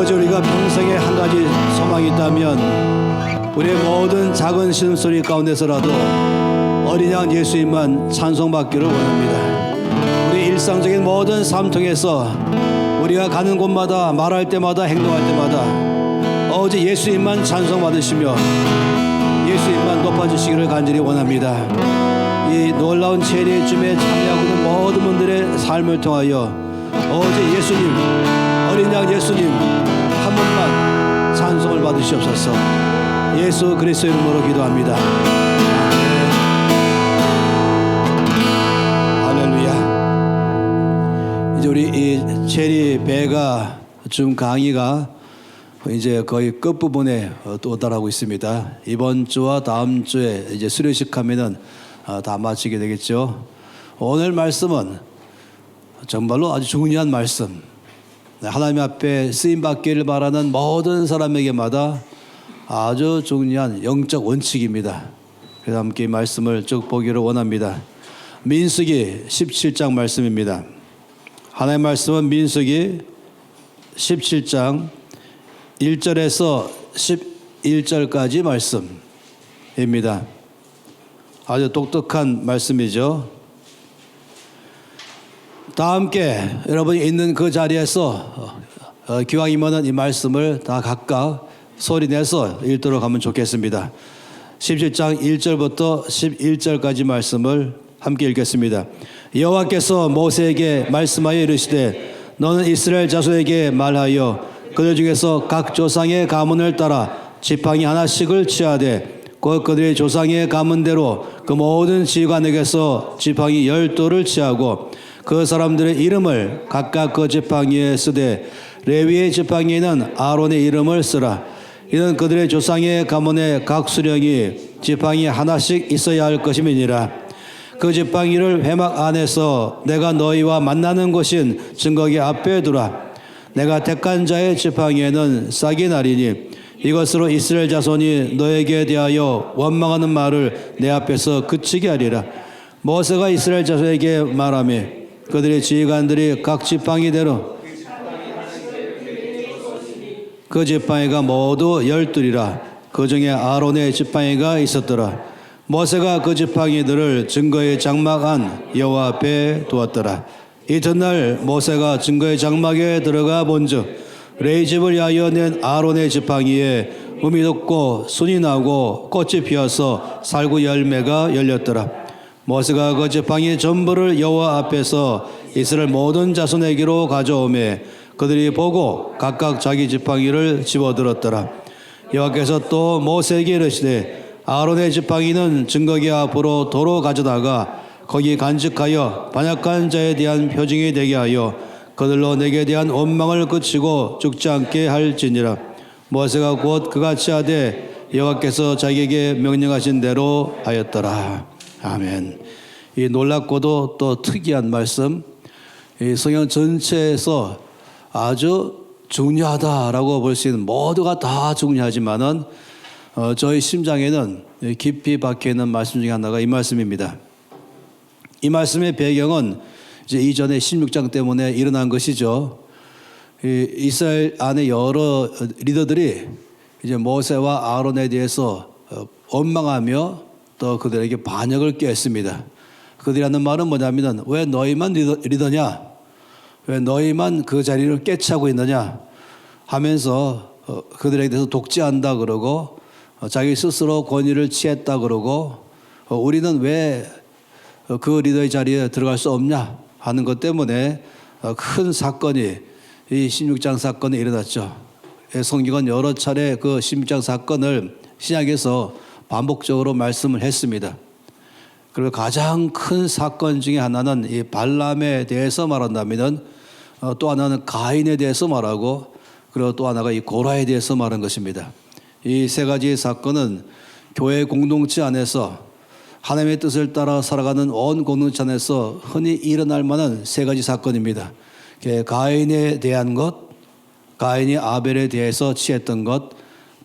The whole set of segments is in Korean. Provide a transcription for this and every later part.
아버지, 우리가 평생에 한 가지 소망이 있다면 우리의 모든 작은 신음소리 가운데서라도 어린 양 예수님만 찬송받기를 원합니다. 우리 일상적인 모든 삶 통해서 우리가 가는 곳마다, 말할 때마다, 행동할 때마다 오직 예수님만 찬송받으시며 예수님만 높아주시기를 간절히 원합니다. 이 놀라운 체리의 춤에 참여하고 있는 모든 분들의 삶을 통하여 오직 예수님, 어린 양 예수님 한 분만 찬송을 받으시옵소서. 예수 그리스도 이름으로 기도합니다. 할렐루야. 이제 우리 이 체리 배가 좀 강의가 이제 거의 끝부분에 도달하고 있습니다. 이번 주와 다음 주에 이제 수료식 하면은 다 마치게 되겠죠. 오늘 말씀은 정말로 아주 중요한 말씀, 하나님 앞에 쓰임받기를 바라는 모든 사람에게마다 아주 중요한 영적 원칙입니다. 그래서 함께 이 말씀을 쭉 보기를 원합니다. 민수기 17장 말씀입니다. 하나님의 말씀은 민수기 17장 1절에서 11절까지 말씀입니다. 아주 독특한 말씀이죠. 다 함께 여러분이 있는 그 자리에서 기왕이면은 이 말씀을 다 각각 소리내서 읽도록 하면 좋겠습니다. 17장 1절부터 11절까지 말씀을 함께 읽겠습니다. 여호와께서 모세에게 말씀하여 이르시되 너는 이스라엘 자손에게 말하여 그들 중에서 각 조상의 가문을 따라 지팡이 하나씩을 취하되 곧 그들의 조상의 가문대로 그 모든 지휘관에게서 지팡이 12를 취하고 그 사람들의 이름을 각각 그 지팡이에 쓰되 레위의 지팡이에는 아론의 이름을 쓰라. 이는 그들의 조상의 가문의 각 수령이 지팡이 하나씩 있어야 할 것임이니라. 그 지팡이를 회막 안에서 내가 너희와 만나는 곳인 증거기 앞에 두라. 내가 택한 자의 지팡이에는 싹이 나리니 이것으로 이스라엘 자손이 너에게 대하여 원망하는 말을 내 앞에서 그치게 하리라. 모세가 이스라엘 자손에게 말하며 그들의 지휘관들이 각 지팡이대로 그 지팡이가 모두 12이라. 그 중에 아론의 지팡이가 있었더라. 모세가 그 지팡이들을 증거의 장막 안 여호와 앞에 두었더라. 이튿날 모세가 증거의 장막에 들어가 본즉 레위 집을 위하여 낸 아론의 지팡이에 음이 돋고 순이 나고 꽃이 피어서 살구 열매가 열렸더라. 모세가 그 지팡이 전부를 여호와 앞에서 이스라엘 모든 자손에게로 가져오매 그들이 보고 각각 자기 지팡이를 집어들었더라. 여호와께서 또 모세에게 이르시되 아론의 지팡이는 증거기 앞으로 도로 가져다가 거기 간직하여 반역한 자에 대한 표징이 되게 하여 그들로 내게 대한 원망을 그치고 죽지 않게 할지니라. 모세가 곧 그같이 하되 여호와께서 자기에게 명령하신 대로 하였더라. 아멘. 이 놀랍고도 또 특이한 말씀, 이 성경 전체에서 아주 중요하다라고 볼 수 있는, 모두가 다 중요하지만은 저희 심장에는 깊이 박혀 있는 말씀 중에 하나가 이 말씀입니다. 이 말씀의 배경은 이제 이전에 16장 때문에 일어난 것이죠. 이스라엘 안에 여러 리더들이 이제 모세와 아론에 대해서 원망하며 또 그들에게 반역을 꾀했습니다. 그들이 하는 말은 뭐냐면은 왜 너희만 리더냐? 왜 너희만 그 자리를 꿰차고 있느냐? 하면서 그들에게 대해서 독재한다 그러고 자기 스스로 권위를 취했다 그러고 우리는 왜 그 리더의 자리에 들어갈 수 없냐 하는 것 때문에 큰 사건이 이 16장 사건이 일어났죠. 성경은 여러 차례 그 16장 사건을 신약에서 반복적으로 말씀을 했습니다. 그리고 가장 큰 사건 중에 하나는 이 발람에 대해서 말한다면 또 하나는 가인에 대해서 말하고 그리고 또 하나가 이 고라에 대해서 말한 것입니다. 이 세 가지 사건은 교회 공동체 안에서 하나님의 뜻을 따라 살아가는 온 공동체 안에서 흔히 일어날 만한 세 가지 사건입니다. 가인에 대한 것, 가인이 아벨에 대해서 취했던 것,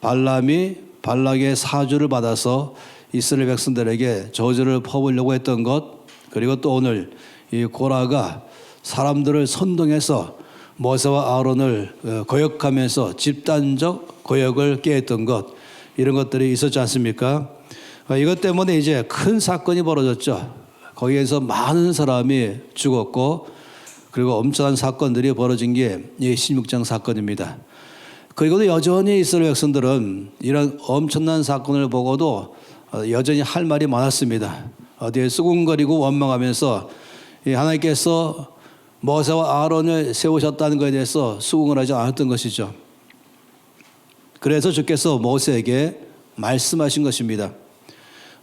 발람이 발락의 사주를 받아서 이스라엘 백성들에게 저주를 퍼부으려고 했던 것, 그리고 또 오늘 이 고라가 사람들을 선동해서 모세와 아론을 거역하면서 집단적 거역을 깨했던 것, 이런 것들이 있었지 않습니까? 이것 때문에 이제 큰 사건이 벌어졌죠. 거기에서 많은 사람이 죽었고, 그리고 엄청난 사건들이 벌어진 게 이 16장 사건입니다. 그리고도 여전히 이스라엘 백성들은 이런 엄청난 사건을 보고도 여전히 할 말이 많았습니다. 어디에 수군거리고 원망하면서 하나님께서 모세와 아론을 세우셨다는 것에 대해서 수긍을 하지 않았던 것이죠. 그래서 주께서 모세에게 말씀하신 것입니다.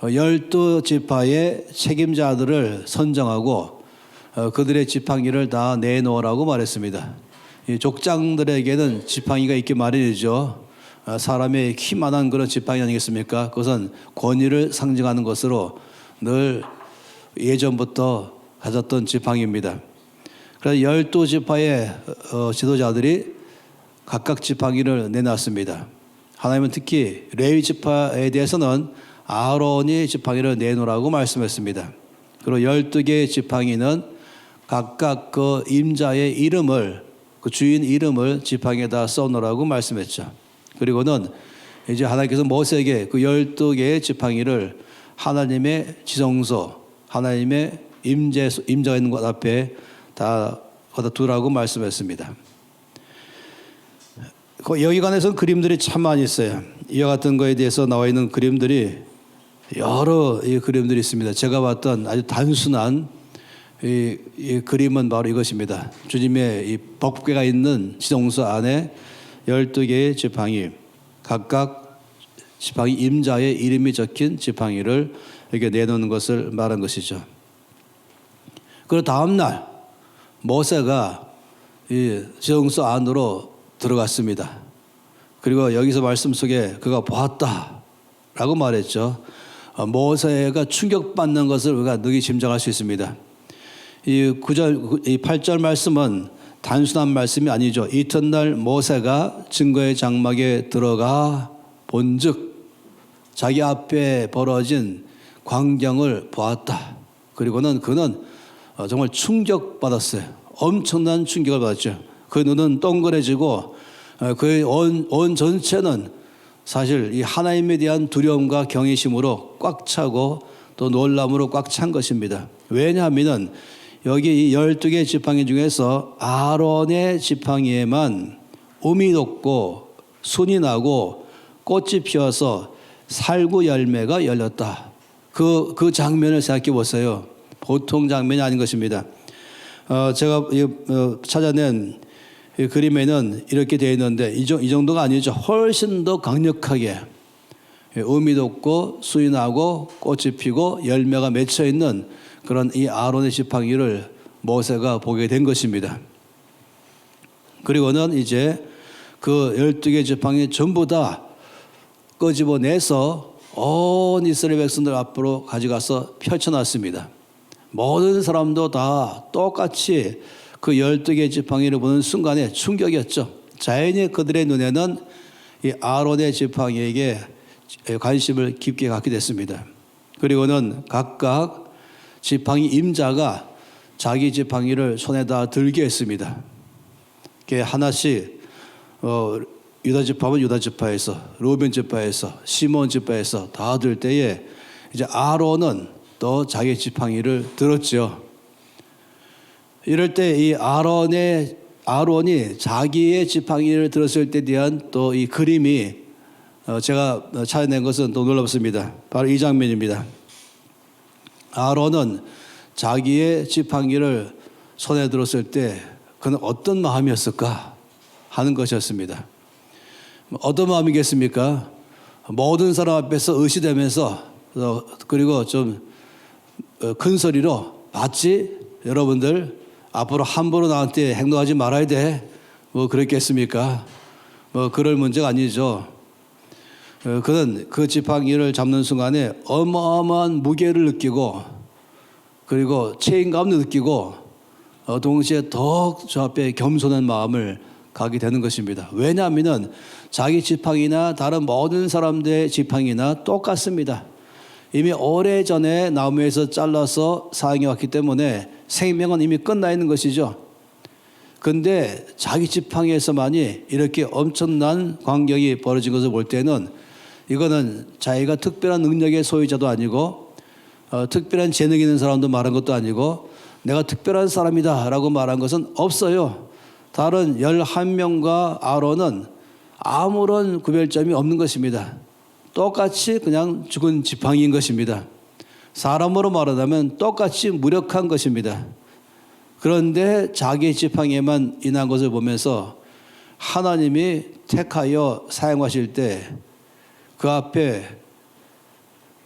12지파의 책임자들을 선정하고 그들의 지팡이를 다 내놓으라고 말했습니다. 이 족장들에게는 지팡이가 있기 마련이죠. 사람의 키만한 그런 지팡이 아니겠습니까? 그것은 권위를 상징하는 것으로 늘 예전부터 가졌던 지팡이입니다. 그래서 12지파의 지도자들이 각각 지팡이를 내놨습니다. 하나님은 특히 레위 지파에 대해서는 아론이 지팡이를 내놓으라고 말씀했습니다. 그리고 12개의 지팡이는 각각 그 임자의 이름을, 그 주인 이름을 지팡이에다 써놓으라고 말씀했죠. 그리고는 이제 하나님께서 모세에게 그 12개의 지팡이를 하나님의 지성소, 하나님의 임자가 있는 곳 앞에 다 거다 두라고 말씀했습니다. 여기관에서는 그림들이 참 많이 있어요. 이와 같은 거에 대해서 나와 있는 그림들이 여러 그림들이 있습니다. 제가 봤던 아주 단순한 이 그림은 바로 이것입니다. 주님의 이 법궤가 있는 지성소 안에 12개의 지팡이, 각각 지팡이 임자의 이름이 적힌 지팡이를 이렇게 내놓는 것을 말한 것이죠. 그리고 다음 날 모세가 이 지성소 안으로 들어갔습니다. 그리고 여기서 말씀 속에 그가 보았다라고 말했죠. 모세가 충격받는 것을 우리가 능히 짐작할 수 있습니다. 이 8절 말씀은 단순한 말씀이 아니죠. 이튿날 모세가 증거의 장막에 들어가 본즉 자기 앞에 벌어진 광경을 보았다. 그리고는 그는 정말 충격받았어요. 엄청난 충격을 받았죠. 그 눈은 동그래지고 그의 온 전체는 사실 이 하나님에 대한 두려움과 경외심으로 꽉 차고 또 놀람으로 꽉 찬 것입니다. 왜냐하면 여기 이 12개의 지팡이 중에서 아론의 지팡이에만 음이 돋고 순이 나고 꽃이 피어서 살구 열매가 열렸다. 그 장면을 생각해 보세요. 보통 장면이 아닌 것입니다. 제가 찾아낸 이 그림에는 이렇게 되어 있는데 이 정도가 아니죠. 훨씬 더 강력하게 음이 돋고 순이 나고 꽃이 피고 열매가 맺혀 있는 그런 이 아론의 지팡이를 모세가 보게 된 것입니다. 그리고는 이제 그 12개 지팡이 전부 다 끄집어내서 온 이스라엘 백성들 앞으로 가져가서 펼쳐놨습니다. 모든 사람도 다 똑같이 그 12개 지팡이를 보는 순간에 충격이었죠. 자연히 그들의 눈에는 이 아론의 지팡이에게 관심을 깊게 갖게 됐습니다. 그리고는 각각 지팡이 임자가 자기 지팡이를 손에다 들게 했습니다. 이렇게 하나씩 유다 지파면 유다 지파에서, 루벤 지파에서, 시몬 지파에서 다 들 때에 이제 아론은 또 자기 지팡이를 들었죠. 이럴 때 이 아론이 자기의 지팡이를 들었을 때 대한 또 이 그림이 제가 찾아낸 것은 또 놀랍습니다. 바로 이 장면입니다. 아론은 자기의 지팡이를 손에 들었을 때 그는 어떤 마음이었을까 하는 것이었습니다. 어떤 마음이겠습니까? 모든 사람 앞에서 의시되면서 그리고 좀 큰 소리로 봤지? 여러분들 앞으로 함부로 나한테 행동하지 말아야 돼. 뭐 그랬겠습니까? 뭐 그럴 문제가 아니죠. 그는 그 지팡이를 잡는 순간에 어마어마한 무게를 느끼고 그리고 책임감도 느끼고 동시에 더욱 저 앞에 겸손한 마음을 가게 되는 것입니다. 왜냐하면 자기 지팡이나 다른 모든 사람들의 지팡이나 똑같습니다. 이미 오래전에 나무에서 잘라서 사용해 왔기 때문에 생명은 이미 끝나 있는 것이죠. 근데 자기 지팡이에서만이 이렇게 엄청난 광경이 벌어진 것을 볼 때는 이거는 자기가 특별한 능력의 소유자도 아니고 특별한 재능이 있는 사람도 말한 것도 아니고 내가 특별한 사람이다 라고 말한 것은 없어요. 다른 11명과 아론은 아무런 구별점이 없는 것입니다. 똑같이 그냥 죽은 지팡이인 것입니다. 사람으로 말하자면 똑같이 무력한 것입니다. 그런데 자기의 지팡이에만 인한 것을 보면서 하나님이 택하여 사용하실 때 그 앞에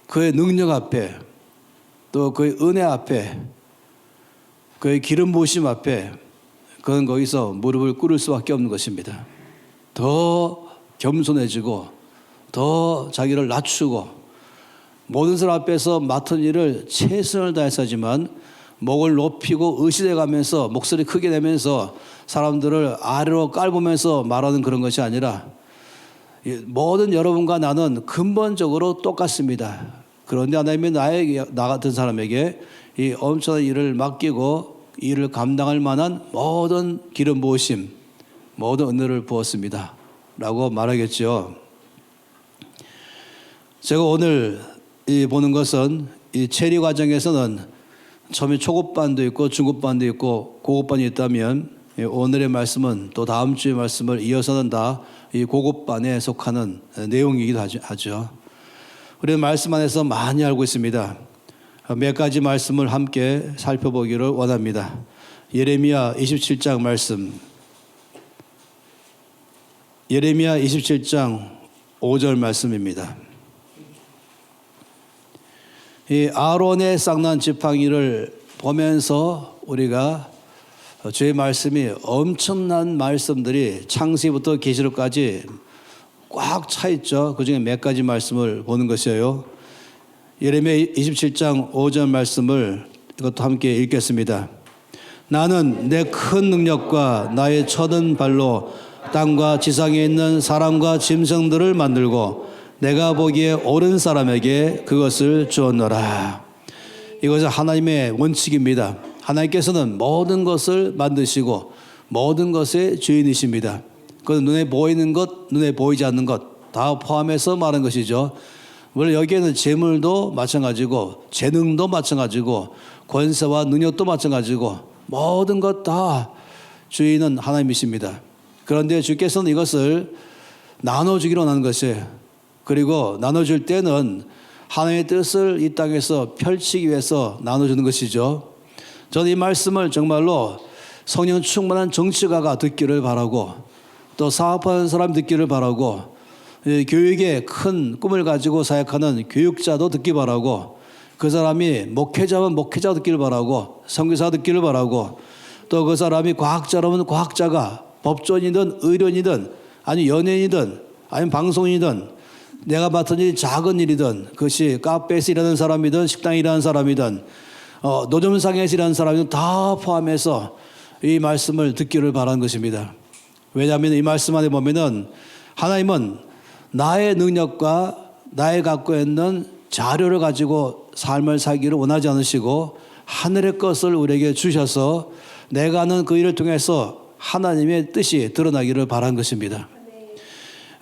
그의 능력 앞에 또 그의 은혜 앞에 그의 기름 부으심 앞에 그는 거기서 무릎을 꿇을 수밖에 없는 것입니다. 더 겸손해지고 더 자기를 낮추고 모든 사람 앞에서 맡은 일을 최선을 다해서 하지만 목을 높이고 의식해 가면서 목소리 크게 내면서 사람들을 아래로 깔보면서 말하는 그런 것이 아니라 모든 여러분과 나는 근본적으로 똑같습니다. 그런데 하나님이 나 같은 사람에게 이 엄청난 일을 맡기고 일을 감당할 만한 모든 기름 부으심, 모든 은혜를 부었습니다 라고 말하겠죠. 제가 오늘 보는 것은 이 체리 과정에서는 처음에 초급반도 있고 중급반도 있고 고급반이 있다면 오늘의 말씀은 또 다음 주의 말씀을 이어서는 다 이 고급반에 속하는 내용이기도 하죠. 우리는 말씀 안에서 많이 알고 있습니다. 몇 가지 말씀을 함께 살펴보기를 원합니다. 예레미야 27장 말씀. 예레미야 27장 5절 말씀입니다. 이 아론의 쌍난 지팡이를 보면서 우리가 주의 말씀이 엄청난 말씀들이 창세기부터 계시록까지 꽉 차 있죠. 그 중에 몇 가지 말씀을 보는 것이에요. 예레미야 27장 5절 말씀을 이것도 함께 읽겠습니다. 나는 내 큰 능력과 나의 쳐든 발로 땅과 지상에 있는 사람과 짐승들을 만들고 내가 보기에 옳은 사람에게 그것을 주었노라. 이것은 하나님의 원칙입니다. 하나님께서는 모든 것을 만드시고 모든 것의 주인이십니다. 그것은 눈에 보이는 것, 눈에 보이지 않는 것 다 포함해서 말한 것이죠. 물론 여기에는 재물도 마찬가지고 재능도 마찬가지고 권세와 능력도 마찬가지고 모든 것 다 주인은 하나님이십니다. 그런데 주께서는 이것을 나눠주기로 하는 것이에요. 그리고 나눠줄 때는 하나님의 뜻을 이 땅에서 펼치기 위해서 나눠주는 것이죠. 저는 이 말씀을 정말로 성령 충만한 정치가가 듣기를 바라고 또 사업하는 사람 듣기를 바라고 교육에 큰 꿈을 가지고 사역하는 교육자도 듣기 바라고 그 사람이 목회자면 목회자 듣기를 바라고 선교사 듣기를 바라고 또 그 사람이 과학자라면 과학자가 법조인이든 의료인이든 아니 연예인이든 아니면 방송인이든 내가 맡은 일이 작은 일이든 그것이 카페에서 일하는 사람이든 식당에 일하는 사람이든 노점상에서 일하는 사람이든 다 포함해서 이 말씀을 듣기를 바라는 것입니다. 왜냐하면 이 말씀 안에 보면은 하나님은 나의 능력과 나의 갖고 있는 자료를 가지고 삶을 살기를 원하지 않으시고 하늘의 것을 우리에게 주셔서 내가 하는 그 일을 통해서 하나님의 뜻이 드러나기를 바란 것입니다.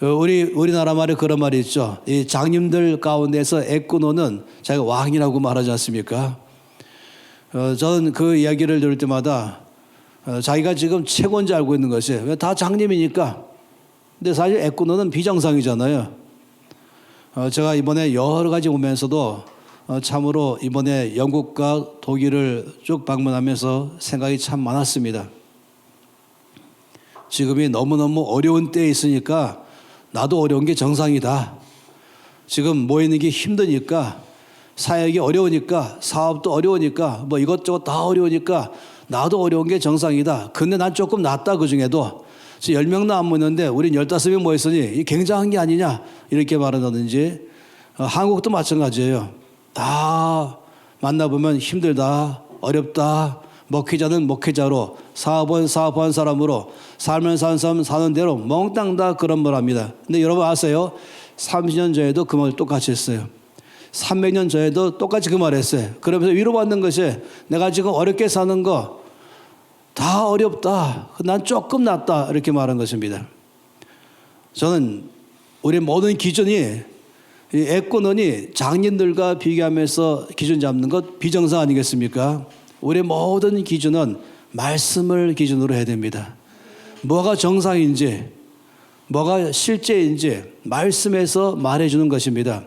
우리나라 말에 그런 말이 있죠. 이 장님들 가운데서 애꾸노는 자기가 왕이라고 말하지 않습니까? 저는 그 이야기를 들을 때마다 자기가 지금 최고인지 알고 있는 것이 다 장님이니까. 근데 사실 애꾸노는 비정상이잖아요. 제가 이번에 여러 가지 보면서도 참으로 이번에 영국과 독일을 쭉 방문하면서 생각이 참 많았습니다. 지금이 너무너무 어려운 때에 있으니까 나도 어려운 게 정상이다. 지금 모이는 게 힘드니까 사역이 어려우니까 사업도 어려우니까 뭐 이것저것 다 어려우니까 나도 어려운 게 정상이다. 근데 난 조금 낫다. 그중에도 10명도 안 모였는데 우린 15명 모였으니 굉장한 게 아니냐 이렇게 말한다든지 한국도 마찬가지예요. 다 만나보면 힘들다 어렵다 목회자는 목회자로 사업은 사업한 사람으로 삶을 사는 사람 사는 대로 몽땅 다 그런 말 합니다. 근데 여러분 아세요? 30년 전에도 그 말 똑같이 했어요. 300년 전에도 똑같이 그 말 했어요. 그러면서 위로받는 것이 내가 지금 어렵게 사는 거 다 어렵다. 난 조금 낫다. 이렇게 말한 것입니다. 저는 우리 모든 기준이 애권원이 장인들과 비교하면서 기준 잡는 것 비정상 아니겠습니까? 우리 모든 기준은 말씀을 기준으로 해야 됩니다. 뭐가 정상인지 뭐가 실제인지 말씀에서 말해주는 것입니다.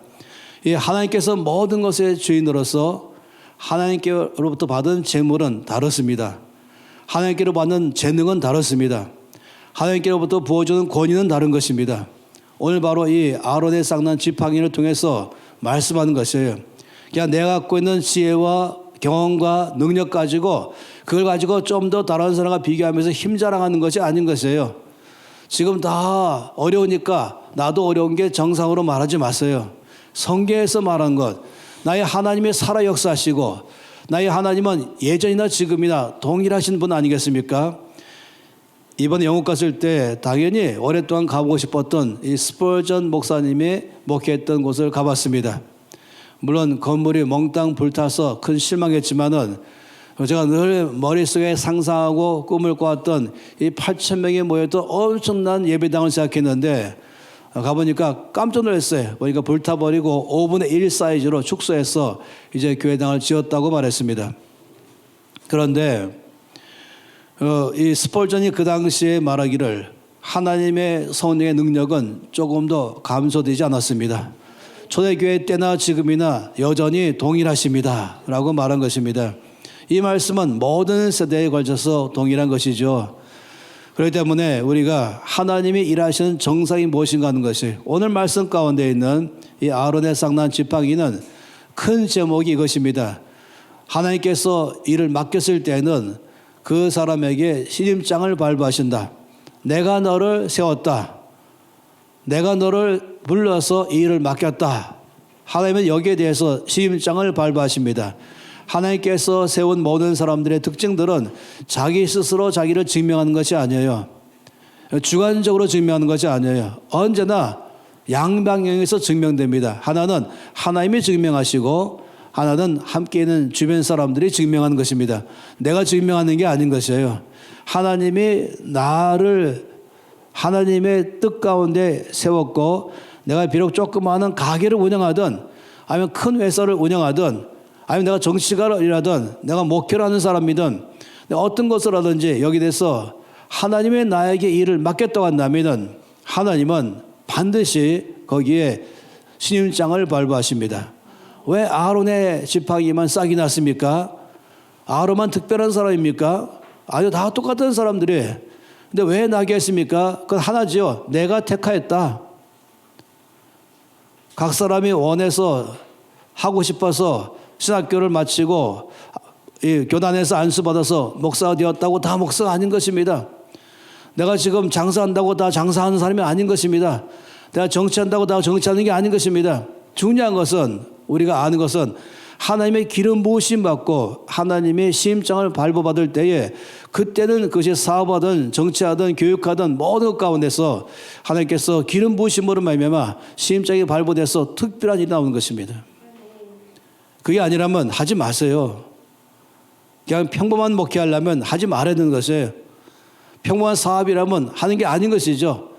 하나님께서 모든 것의 주인으로서 하나님께로부터 받은 재물은 다릅니다. 하나님께로 받는 재능은 다릅니다. 하나님께로부터 부어주는 권위는 다른 것입니다. 오늘 바로 이 아론의 쌍난 지팡이를 통해서 말씀하는 것이에요. 그냥 내가 갖고 있는 지혜와 경험과 능력 가지고 그걸 가지고 좀 더 다른 사람과 비교하면서 힘 자랑하는 것이 아닌 것이에요. 지금 다 어려우니까 나도 어려운 게 정상으로 말하지 마세요. 성경에서 말한 것, 나의 하나님이 살아 역사하시고 나의 하나님은 예전이나 지금이나 동일하신 분 아니겠습니까? 이번에 영국 갔을 때 당연히 오랫동안 가보고 싶었던 이 스펄전 목사님이 목회했던 곳을 가봤습니다. 물론 건물이 몽땅 불타서 큰 실망했지만은 제가 늘 머릿속에 상상하고 꿈을 꿔왔던 이 8,000명이 모였던 엄청난 예배당을 생각했는데 가보니까 깜짝 놀랐어요. 보니까 불타버리고 5분의 1 사이즈로 축소해서 이제 교회당을 지었다고 말했습니다. 그런데 이 스펄전이 그 당시에 말하기를 하나님의 성령의 능력은 조금 더 감소되지 않았습니다. 초대교회 때나 지금이나 여전히 동일하십니다 라고 말한 것입니다. 이 말씀은 모든 세대에 걸쳐서 동일한 것이죠. 그렇기 때문에 우리가 하나님이 일하시는 정상이 무엇인가 하는 것이 오늘 말씀 가운데 있는 이 아론의 쌍난 지팡이는 큰 제목이 이것입니다. 하나님께서 일을 맡겼을 때는 그 사람에게 신임장을 발부하신다. 내가 너를 세웠다. 내가 너를 불러서 이 일을 맡겼다. 하나님은 여기에 대해서 신임장을 발부하십니다. 하나님께서 세운 모든 사람들의 특징들은 자기 스스로 자기를 증명하는 것이 아니에요. 주관적으로 증명하는 것이 아니에요. 언제나 양방향에서 증명됩니다. 하나는 하나님이 증명하시고 하나는 함께 있는 주변 사람들이 증명하는 것입니다. 내가 증명하는 게 아닌 것이에요. 하나님이 나를 하나님의 뜻 가운데 세웠고 내가 비록 조그마한 가게를 운영하든 아니면 큰 회사를 운영하든 아니면 내가 정치가를 일하든 내가 목회를 하는 사람이든 어떤 것을 하든지 여기 대해서 하나님의 나에게 일을 맡겼다고 한다면 하나님은 반드시 거기에 신임장을 발부하십니다. 왜 아론의 지팡이만 싹이 났습니까? 아론만 특별한 사람입니까? 아니요, 다 똑같은 사람들이. 근데 왜 나게 했습니까? 그건 하나지요. 내가 택하였다. 각 사람이 원해서 하고 싶어서 신학교를 마치고 이 교단에서 안수받아서 목사가 되었다고 다 목사가 아닌 것입니다. 내가 지금 장사한다고 다 장사하는 사람이 아닌 것입니다. 내가 정치한다고 다 정치하는 게 아닌 것입니다. 중요한 것은 우리가 아는 것은 하나님의 기름 부으심 받고 하나님의 시임장을 발부받을 때에 그때는 그것이 사업하든 정치하든 교육하든 모든 것 가운데서 하나님께서 기름 부으심으로 말미암아 시임장이 발부돼서 특별한 일이 나오는 것입니다. 그게 아니라면 하지 마세요. 그냥 평범한 목회하려면 하지 말아야 되는 것이에요. 평범한 사업이라면 하는 게 아닌 것이죠.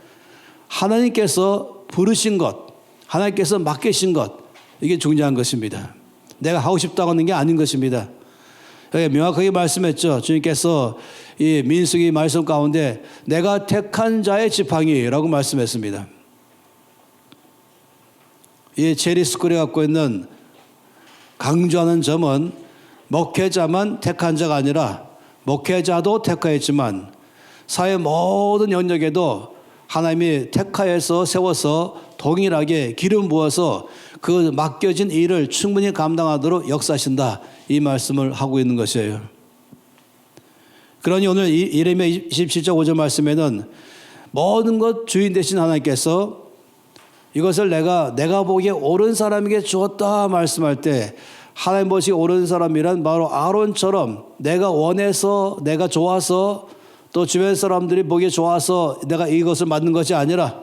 하나님께서 부르신 것, 하나님께서 맡기신 것, 이게 중요한 것입니다. 내가 하고 싶다고 하는 게 아닌 것입니다. 명확하게 말씀했죠. 주님께서 이 민수기 말씀 가운데 내가 택한 자의 지팡이라고 말씀했습니다. 이 제리 스쿨이 갖고 있는 강조하는 점은 목회자만 택한 자가 아니라 목회자도 택하였지만 사회 모든 영역에도 하나님이 택하여서 세워서 동일하게 기름 부어서 그 맡겨진 일을 충분히 감당하도록 역사하신다. 이 말씀을 하고 있는 것이에요. 그러니 오늘 예레미야 27장 5절 말씀에는 모든 것 주인 되신 하나님께서 이것을 내가 보기에 옳은 사람에게 주었다 말씀할 때 하나님 보시기에 옳은 사람이란 바로 아론처럼 내가 원해서 내가 좋아서 또 주변 사람들이 보기에 좋아서 내가 이것을 맡는 것이 아니라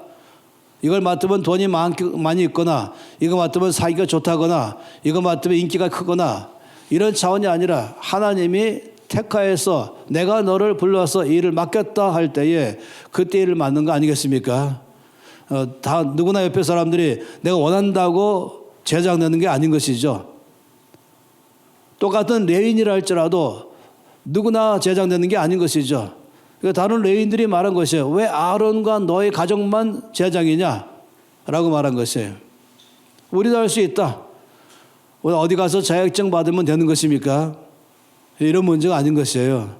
이걸 맡으면 돈이 많이 있거나 이거 맡으면 사기가 좋다거나 이거 맡으면 인기가 크거나 이런 차원이 아니라 하나님이 택하여서 내가 너를 불러서 이 일을 맡겼다 할 때에 그때 일을 맡는 거 아니겠습니까? 다 누구나 옆에 사람들이 내가 원한다고 제장되는 게 아닌 것이죠. 똑같은 레위인이라 할지라도 누구나 제장되는 게 아닌 것이죠. 다른 레위인들이 말한 것이에요. 왜 아론과 너의 가족만 제장이냐? 라고 말한 것이에요. 우리도 할 수 있다. 어디 가서 자격증 받으면 되는 것입니까? 이런 문제가 아닌 것이에요.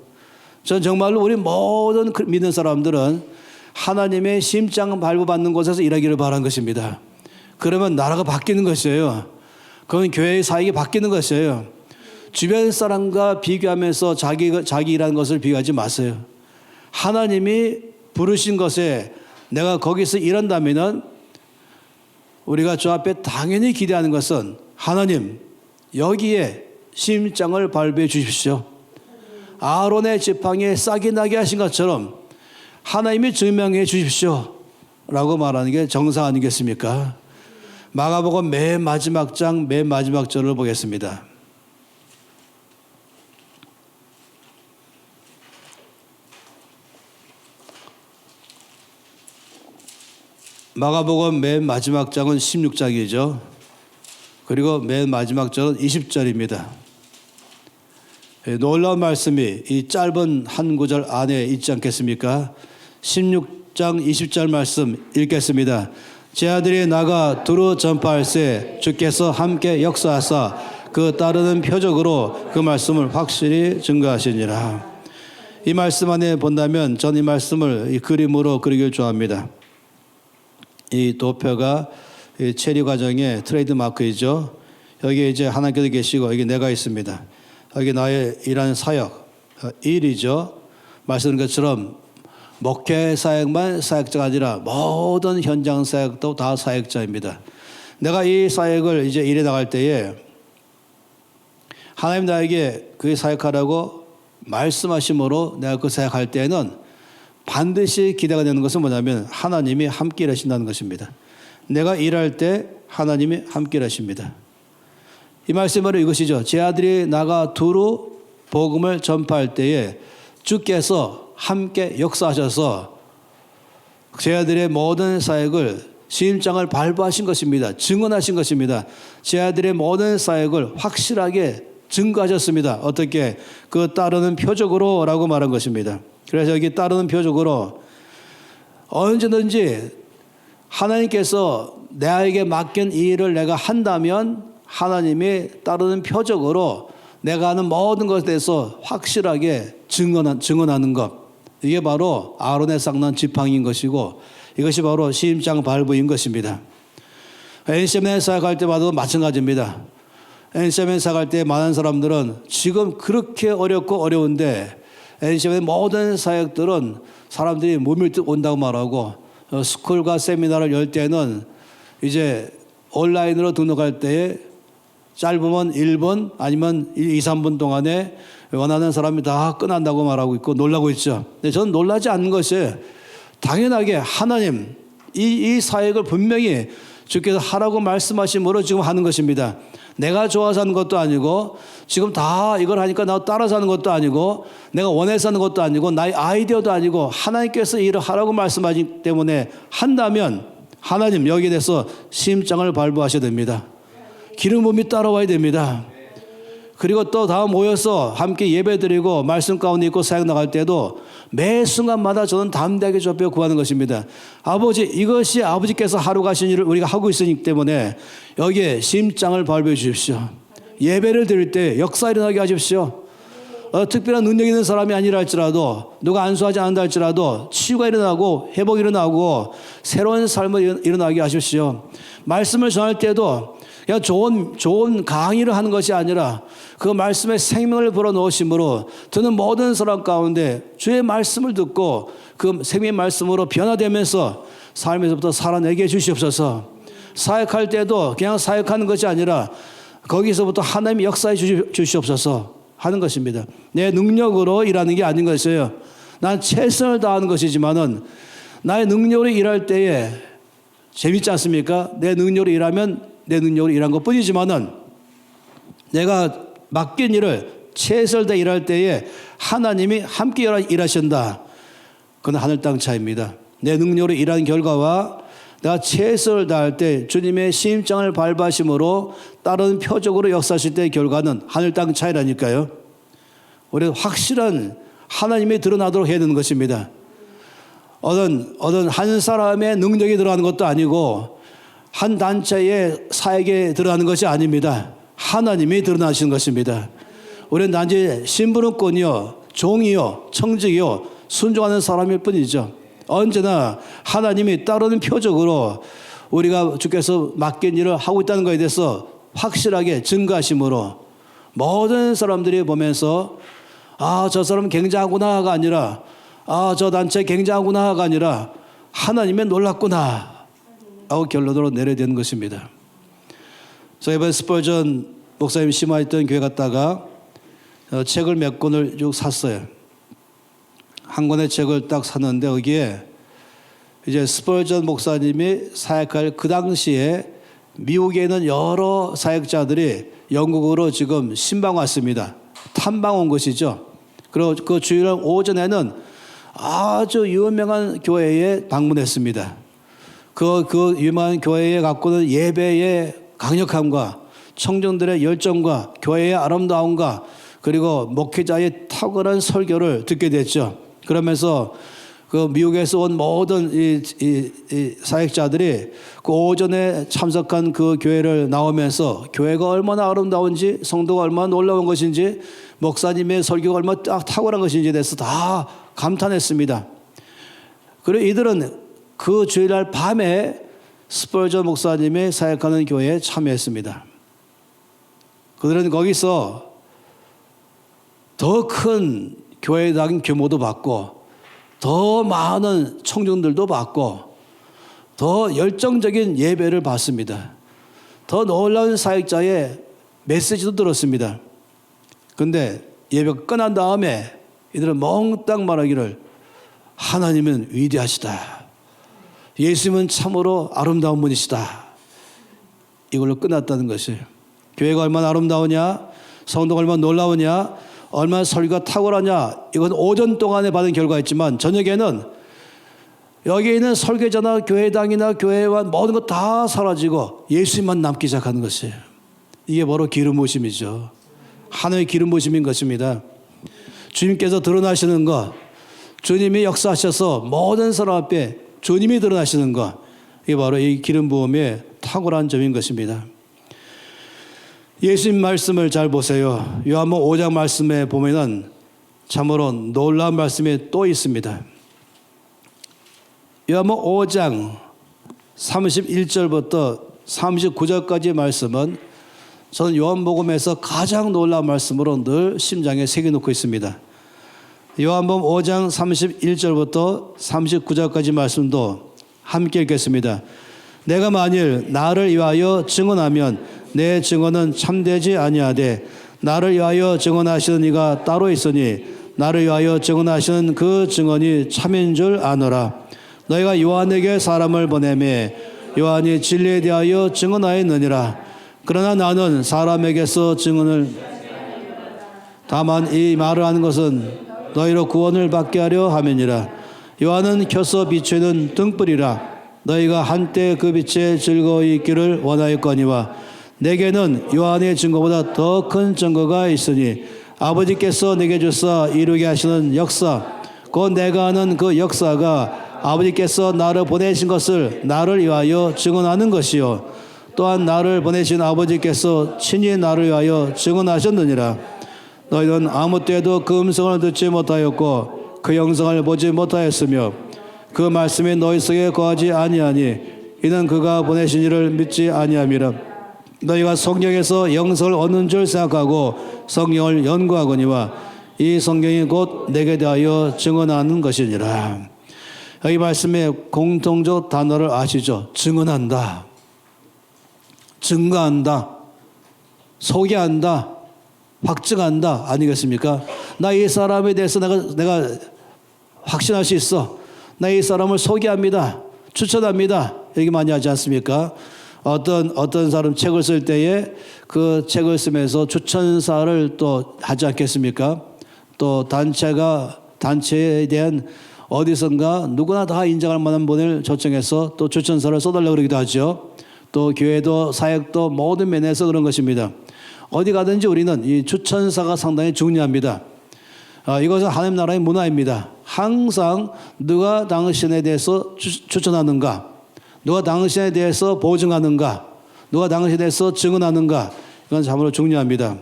전 정말로 우리 모든 믿는 사람들은 하나님의 심장 발부받는 곳에서 일하기를 바란 것입니다. 그러면 나라가 바뀌는 것이에요. 그건 교회의 사역이 바뀌는 것이에요. 주변 사람과 비교하면서 자기 일하는 것을 비교하지 마세요. 하나님이 부르신 것에 내가 거기서 일한다면은 우리가 저 앞에 당연히 기대하는 것은 하나님 여기에 심장을 발부해 주십시오. 아론의 지팡이에 싹이 나게 하신 것처럼 하나님이 증명해 주십시오 라고 말하는 게 정상 아니겠습니까? 마가복음 맨 마지막 장 맨 마지막 절을 보겠습니다. 마가복음 맨 마지막 장은 16장이죠. 그리고 맨 마지막 절은 20절입니다. 놀라운 말씀이 이 짧은 한 구절 안에 있지 않겠습니까? 16장 20절 말씀 읽겠습니다. 제 아들이 나가 두루 전파할세 주께서 함께 역사하사 그 따르는 표적으로 그 말씀을 확실히 증거하시니라. 이 말씀 안에 본다면 전 이 말씀을 이 그림으로 그리기를 좋아합니다. 이 도표가 이 체리 과정의 트레이드 마크이죠. 여기에 이제 하나님께서 계시고 여기 내가 있습니다. 여기 나의 일하는 사역, 일이죠. 말씀드린 것처럼 목회 사역만 사역자가 아니라 모든 현장 사역도 다 사역자입니다. 내가 이 사역을 이제 일해 나갈 때에 하나님 나에게 그 사역하라고 말씀하심으로 내가 그 사역할 때에는 반드시 기대가 되는 것은 뭐냐면 하나님이 함께 일하신다는 것입니다. 내가 일할 때 하나님이 함께 일하십니다. 이 말씀으로 이것이죠. 제 아들이 나가 두루 복음을 전파할 때에 주께서 함께 역사하셔서 제 아들의 모든 사역을 심장을 발부하신 것입니다. 증언하신 것입니다. 제 아들의 모든 사역을 확실하게 증거하셨습니다. 어떻게? 그 따르는 표적으로 라고 말한 것입니다. 그래서 여기 따르는 표적으로 언제든지 하나님께서 나에게 맡긴 이 일을 내가 한다면 하나님이 따르는 표적으로 내가 하는 모든 것에 대해서 확실하게 증언하는 것. 이게 바로 아론의 쌍난 지팡이인 것이고 이것이 바로 심장 발부인 것입니다. NCM에 사역할 때마다 마찬가지입니다. NCM에 사역할 때 많은 사람들은 지금 그렇게 어렵고 어려운데 NCM의 모든 사역들은 사람들이 몸을 온다고 말하고 스쿨과 세미나를 열 때는 이제 온라인으로 등록할 때에 짧으면 1분 아니면 2, 3분 동안에 원하는 사람이 다 끝난다고 말하고 있고 놀라고 있죠. 근데 저는 놀라지 않는 것이 당연하게 하나님 이 사역을 분명히 주께서 하라고 말씀하심으로 지금 하는 것입니다. 내가 좋아서 하는 것도 아니고 지금 다 이걸 하니까 나 따라서 하는 것도 아니고 내가 원해서 하는 것도 아니고 나의 아이디어도 아니고 하나님께서 이 일을 하라고 말씀하시기 때문에 한다면 하나님 여기에 대해서 심장을 발부하셔야 됩니다. 기름 부음이 따라와야 됩니다. 그리고 또 다 모여서 함께 예배드리고 말씀 가운데 있고 사역 나갈 때도 매 순간마다 저는 담대하게 좁혀 구하는 것입니다. 아버지 이것이 아버지께서 하루 가신 일을 우리가 하고 있으기 때문에 여기에 심장을 발부해 주십시오. 예배를 드릴 때 역사 일어나게 하십시오. 특별한 능력 있는 사람이 아니라 할지라도 누가 안수하지 않는다 할지라도 치유가 일어나고 회복이 일어나고 새로운 삶을 일어나게 하십시오. 말씀을 전할 때도 그냥 좋은 강의를 하는 것이 아니라 그 말씀에 생명을 불어넣으심으로 듣는 모든 사람 가운데 주의 말씀을 듣고 그 생명의 말씀으로 변화되면서 삶에서부터 살아내게 해주시옵소서. 사역할 때도 그냥 사역하는 것이 아니라 거기서부터 하나님의 역사해 주시옵소서 하는 것입니다. 내 능력으로 일하는 게 아닌 것이에요. 난 최선을 다하는 것이지만은 나의 능력으로 일할 때에 재밌지 않습니까? 내 능력으로 일하면 내 능력으로 일한 것 뿐이지만은 내가 맡긴 일을 최선을 다 일할 때에 하나님이 함께 일하신다. 그건 하늘 땅 차이입니다. 내 능력으로 일한 결과와 내가 최선을 다할 때 주님의 심장을 밟으심으로 다른 표적으로 역사하실 때의 결과는 하늘 땅 차이라니까요. 우리는 확실한 하나님이 드러나도록 해야 되는 것입니다. 어떤 한 사람의 능력이 드러나는 것도 아니고 한 단체의 사역에 드러나는 것이 아닙니다. 하나님이 드러나시는 것입니다. 우리는 단지 심부름꾼이요, 종이요, 청직이요, 순종하는 사람일 뿐이죠. 언제나 하나님이 따르는 표적으로 우리가 주께서 맡긴 일을 하고 있다는 것에 대해서 확실하게 증거하심으로 모든 사람들이 보면서 저 사람은 굉장하구나가 아니라 저 단체 굉장하구나가 아니라 하나님의 놀랐구나 하고 결론으로 내려야 되는 것입니다. 저 이번 스펄전 목사님 심화했던 교회 갔다가 책을 몇 권을 쭉 샀어요. 한 권의 책을 딱 샀는데 거기에 이제 스펄전 목사님이 사역할 그 당시에 미국에 있는 여러 사역자들이 영국으로 지금 신방 왔습니다. 탐방 온 것이죠. 그리고 그 주일날 오전에는 아주 유명한 교회에 방문했습니다. 그 유명한 교회에 갖고는 예배의 강력함과 청중들의 열정과 교회의 아름다움과 그리고 목회자의 탁월한 설교를 듣게 됐죠. 그러면서 그 미국에서 온 모든 이 사역자들이 그 오전에 참석한 그 교회를 나오면서 교회가 얼마나 아름다운지, 성도가 얼마나 놀라운 것인지, 목사님의 설교가 얼마나 탁월한 것인지에 대해서 다 감탄했습니다. 그리고 이들은 그 주일날 밤에 스펄전 목사님의 사역하는 교회에 참여했습니다. 그들은 거기서 더 큰 교회당 규모도 받고 더 많은 청중들도 받고 더 열정적인 예배를 받습니다. 더 놀라운 사역자의 메시지도 들었습니다. 그런데 예배가 끝난 다음에 이들은 몽땅 말하기를 하나님은 위대하시다. 예수님은 참으로 아름다운 분이시다. 이걸로 끝났다는 것이에요. 교회가 얼마나 아름다우냐, 성도가 얼마나 놀라우냐, 얼마나 설교가 탁월하냐, 이건 오전 동안에 받은 결과였지만 저녁에는 여기 있는 설교자나 교회당이나 교회와 모든 것 다 사라지고 예수님만 남기 시작하는 것이에요. 이게 바로 기름 부으심이죠. 하나의 기름 부으심인 것입니다. 주님께서 드러나시는 것, 주님이 역사하셔서 모든 사람 앞에 주님이 드러나시는 것, 이게 바로 이 기름 부음의 탁월한 점인 것입니다. 예수님 말씀을 잘 보세요. 요한복음 5장 말씀에 보면은 참으로 놀라운 말씀이 또 있습니다. 요한복음 5장 31절부터 39절까지 말씀은 저는 요한복음에서 가장 놀라운 말씀으로 늘 심장에 새겨놓고 있습니다. 요한복음 5장 31절부터 39절까지 말씀도 함께 읽겠습니다. 내가 만일 나를 위하여 증언하면 내 증언은 참되지 아니하되 나를 위하여 증언하시는 이가 따로 있으니 나를 위하여 증언하시는 그 증언이 참인 줄 아노라. 너희가 요한에게 사람을 보내매 요한이 진리에 대하여 증언하였느니라. 그러나 나는 사람에게서 증언을 다만 이 말을 하는 것은 너희로 구원을 받게 하려 함이니라. 요한은 켜서 비추는 등불이라. 너희가 한때 그 빛에 즐거이 있기를 원하였거니와 내게는 요한의 증거보다 더 큰 증거가 있으니 아버지께서 내게 주사 이루게 하시는 역사, 곧 내가 하는 그 역사가 아버지께서 나를 보내신 것을 나를 위하여 증언하는 것이요 또한 나를 보내신 아버지께서 친히 나를 위하여 증언하셨느니라. 너희는 아무 때에도 그 음성을 듣지 못하였고 그 영성을 보지 못하였으며 그 말씀이 너희 속에 거하지 아니하니 이는 그가 보내신 이를 믿지 아니함이라. 너희가 성경에서 영성을 얻는 줄 생각하고 성경을 연구하거니와 이 성경이 곧 내게 대하여 증언하는 것이니라. 여기 말씀의 공통적 단어를 아시죠? 증언한다, 증거한다, 소개한다, 확증한다 아니겠습니까? 나 이 사람에 대해서 내가 확신할 수 있어. 나 이 사람을 소개합니다, 추천합니다. 얘기 많이 하지 않습니까? 어떤 사람 책을 쓸 때에 그 책을 쓰면서 추천사를 또 하지 않겠습니까? 또 단체에 대한 어디선가 누구나 다 인정할 만한 분을 초청해서 또 추천서를 써달라고 그러기도 하죠. 또 교회도 사역도 모든 면에서 그런 것입니다. 어디 가든지 우리는 이 추천사가 상당히 중요합니다. 이것은 하나님 나라의 문화입니다. 항상 누가 당신에 대해서 추천하는가, 누가 당신에 대해서 보증하는가, 누가 당신에 대해서 증언하는가, 이건 참으로 중요합니다.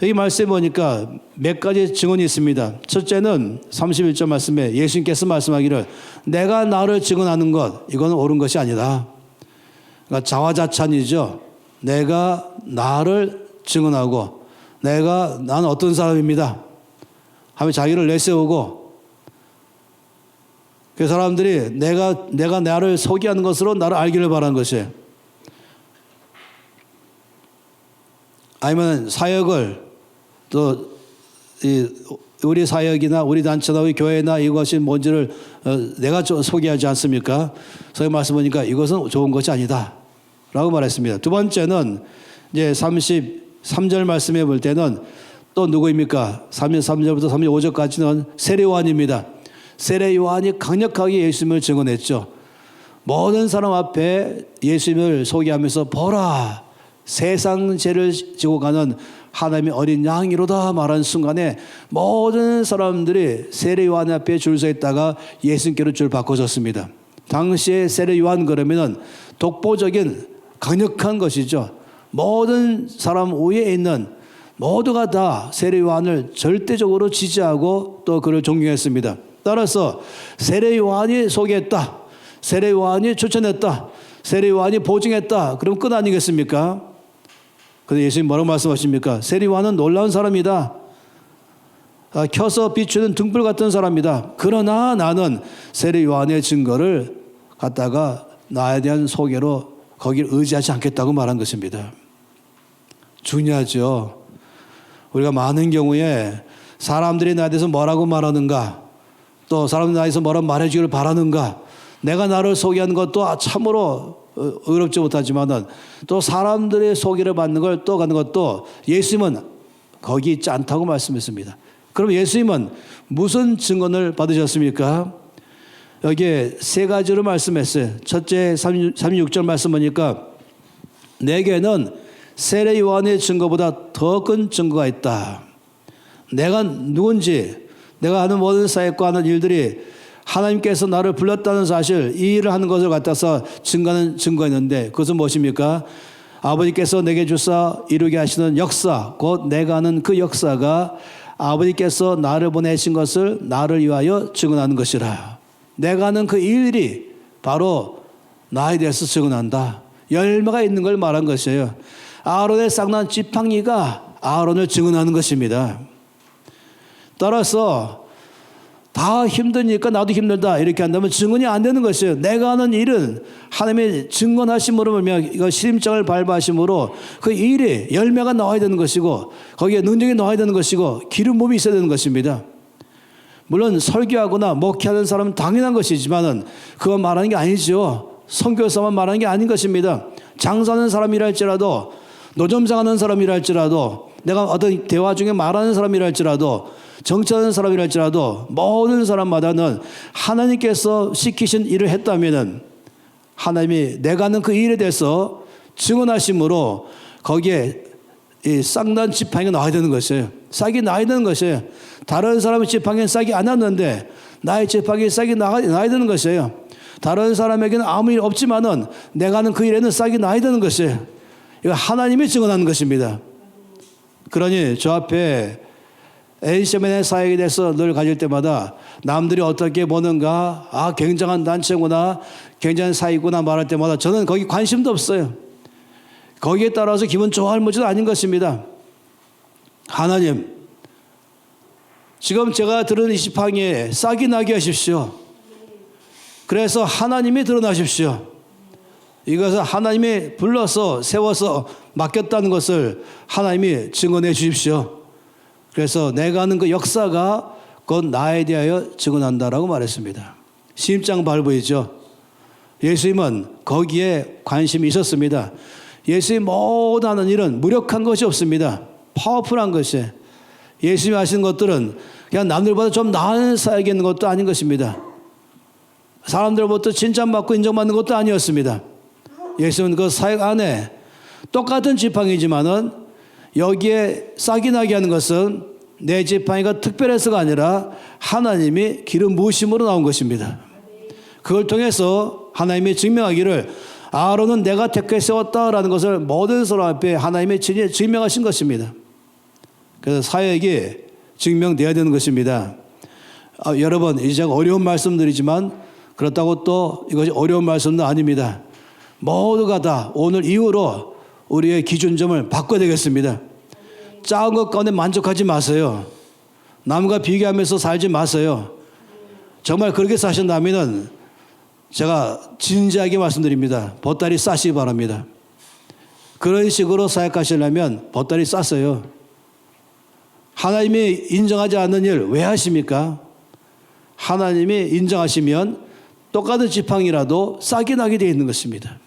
여기 말씀해 보니까 몇 가지 증언이 있습니다. 첫째는 31절 말씀에 예수님께서 말씀하기를 내가 나를 증언하는 것, 이건 옳은 것이 아니다. 그러니까 자화자찬이죠. 내가 나를 증언하고 나는 어떤 사람입니다 하며 자기를 내세우고 그 사람들이 내가 나를 소개하는 것으로 나를 알기를 바라는 것이에요. 아니면 사역을 또 우리 사역이나 우리 단체나 우리 교회나 이것이 뭔지를 내가 소개하지 않습니까? 소위 말씀 보니까 이것은 좋은 것이 아니다 라고 말했습니다. 두 번째는 이제 33절 말씀해 볼 때는 또 누구입니까? 33절부터 35절까지는 세례 요한입니다. 세례 요한이 강력하게 예수님을 증언했죠. 모든 사람 앞에 예수님을 소개하면서 보라, 세상 죄를 지고 가는 하나님의 어린 양이로다 말하는 순간에 모든 사람들이 세례 요한 앞에 줄 서 있다가 예수님께로 줄 바꿔줬습니다. 당시에 세례 요한 그러면은 독보적인 강력한 것이죠. 모든 사람 위에 있는 모두가 다 세례 요한을 절대적으로 지지하고 또 그를 존경했습니다. 따라서 세례 요한이 소개했다, 세례 요한이 추천했다, 세례 요한이 보증했다, 그럼 끝 아니겠습니까? 근데 예수님 뭐라고 말씀하십니까? 세례 요한은 놀라운 사람이다. 켜서 비추는 등불 같은 사람이다. 그러나 나는 세례 요한의 증거를 갖다가 나에 대한 소개로 거기를 의지하지 않겠다고 말한 것입니다. 중요하죠. 우리가 많은 경우에 사람들이 나에 대해서 뭐라고 말하는가, 또 사람들이 나에 대해서 뭐라고 말해주기를 바라는가, 내가 나를 소개하는 것도 참으로 의롭지 못하지만은 또 사람들의 소개를 받는 걸 또 가는 것도 예수님은 거기 있지 않다고 말씀했습니다. 그럼 예수님은 무슨 증언을 받으셨습니까? 여기에 세 가지로 말씀했어요. 첫째 36절 말씀 보니까 내게는 세례 요한의 증거보다 더 큰 증거가 있다. 내가 누군지, 내가 하는 모든 사역과 하는 일들이 하나님께서 나를 불렀다는 사실, 이 일을 하는 것을 갖다서 증거했는데 그것은 무엇입니까? 아버지께서 내게 주사 이루게 하시는 역사, 곧 내가 하는 그 역사가 아버지께서 나를 보내신 것을 나를 위하여 증언하는 것이라. 내가 하는 그 일이 바로 나에 대해서 증언한다. 열매가 있는 걸 말한 것이에요. 아론의 쌍난 지팡이가 아론을 증언하는 것입니다. 따라서 다 힘드니까 나도 힘들다 이렇게 한다면 증언이 안 되는 것이에요. 내가 하는 일은 하나님의 증언하심으로 이거 시림장을 밟아하심으로 그 일에 열매가 나와야 되는 것이고 거기에 능력이 나와야 되는 것이고 기름 부음이 있어야 되는 것입니다. 물론 설교하거나 목회하는 사람은 당연한 것이지만은 그거 말하는 게 아니죠. 선교사만 말하는 게 아닌 것입니다. 장사하는 사람이라 할지라도, 노점상 하는 사람이라 할지라도, 내가 어떤 대화 중에 말하는 사람이라 할지라도, 정치하는 사람이라 할지라도 모든 사람마다는 하나님께서 시키신 일을 했다면은 하나님이 내가 하는 그 일에 대해서 증언하심으로 거기에 이 쌍난 지팡이가 나와야 되는 것이에요. 싹이 나야 되는 것이에요. 다른 사람의 지팡이는 싹이 안 났는데 나의 지팡이에 싹이 나야 되는 것이에요. 다른 사람에게는 아무 일 없지만은 내가 하는 그 일에는 싹이 나야 되는 것이에요. 이거 하나님이 증언하는 것입니다. 그러니 저 앞에 NCM의 사역에 대해서 늘 가질 때마다 남들이 어떻게 보는가, 굉장한 단체구나, 굉장한 사이구나 말할 때마다 저는 거기 관심도 없어요. 거기에 따라서 기분 좋아할 문제도 아닌 것입니다. 하나님, 지금 제가 들은 이 지팡이에 싹이 나게 하십시오. 그래서 하나님이 드러나십시오. 이것은 하나님이 불러서 세워서 맡겼다는 것을 하나님이 증언해 주십시오. 그래서 내가 하는 그 역사가 곧 나에 대하여 증언한다라고 말했습니다. 심장 발부이죠. 예수님은 거기에 관심이 있었습니다. 예수님 모든 하는 일은 무력한 것이 없습니다. 파워풀한 것이. 예수님이 하시는 것들은 그냥 남들보다 좀 나은 사역이 있는 것도 아닌 것입니다. 사람들로부터 칭찬받고 인정받는 것도 아니었습니다. 예수님은 그 사역 안에 똑같은 지팡이지만은 여기에 싹이 나게 하는 것은 내 지팡이가 특별해서가 아니라 하나님이 기름 부으심으로 나온 것입니다. 그걸 통해서 하나님이 증명하기를 아론은 내가 택해 세웠다라는 것을 모든 사람 앞에 하나님의 친히 증명하신 것입니다. 그래서 사역이 증명되어야 되는 것입니다. 여러분, 이제 제가 어려운 말씀드리지만 그렇다고 또 이것이 어려운 말씀도 아닙니다. 모두가 다 오늘 이후로 우리의 기준점을 바꿔야 되겠습니다. 작은 것 가운데 만족하지 마세요. 남과 비교하면서 살지 마세요. 정말 그렇게 사신다면 제가 진지하게 말씀드립니다. 보따리 싸시기 바랍니다. 그런 식으로 사역하시려면 보따리 쌌어요. 하나님이 인정하지 않는 일 왜 하십니까? 하나님이 인정하시면 똑같은 지팡이라도 싹이 나게 되어 있는 것입니다.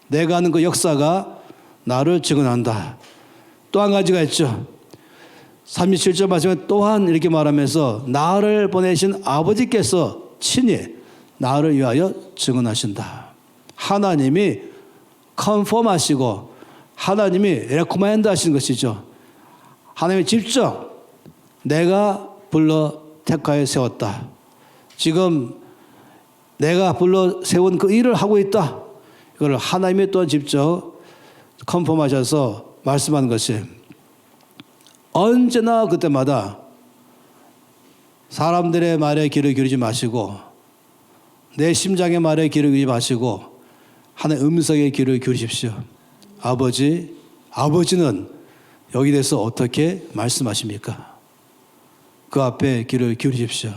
내가 하는 그 역사가 나를 증언한다. 또 한 가지가 있죠. 37절 말씀에 또한 이렇게 말하면서 나를 보내신 아버지께서 친히 나를 위하여 증언하신다. 하나님이 컨펌하시고 하나님이 레코멘드 하시는 것이죠. 하나님이 직접 내가 불러 택하여 세웠다. 지금 내가 불러 세운 그 일을 하고 있다. 이걸 하나님이 또한 직접 컨펌하셔서 말씀하는 것이 언제나 그때마다 사람들의 말에 귀를 기울이지 마시고 내 심장의 말에 귀를 기울이지 마시고 하나님의 음성에 귀를 기울이십시오. 아버지는 여기 대해서 어떻게 말씀하십니까? 그 앞에 귀를 기울이십시오.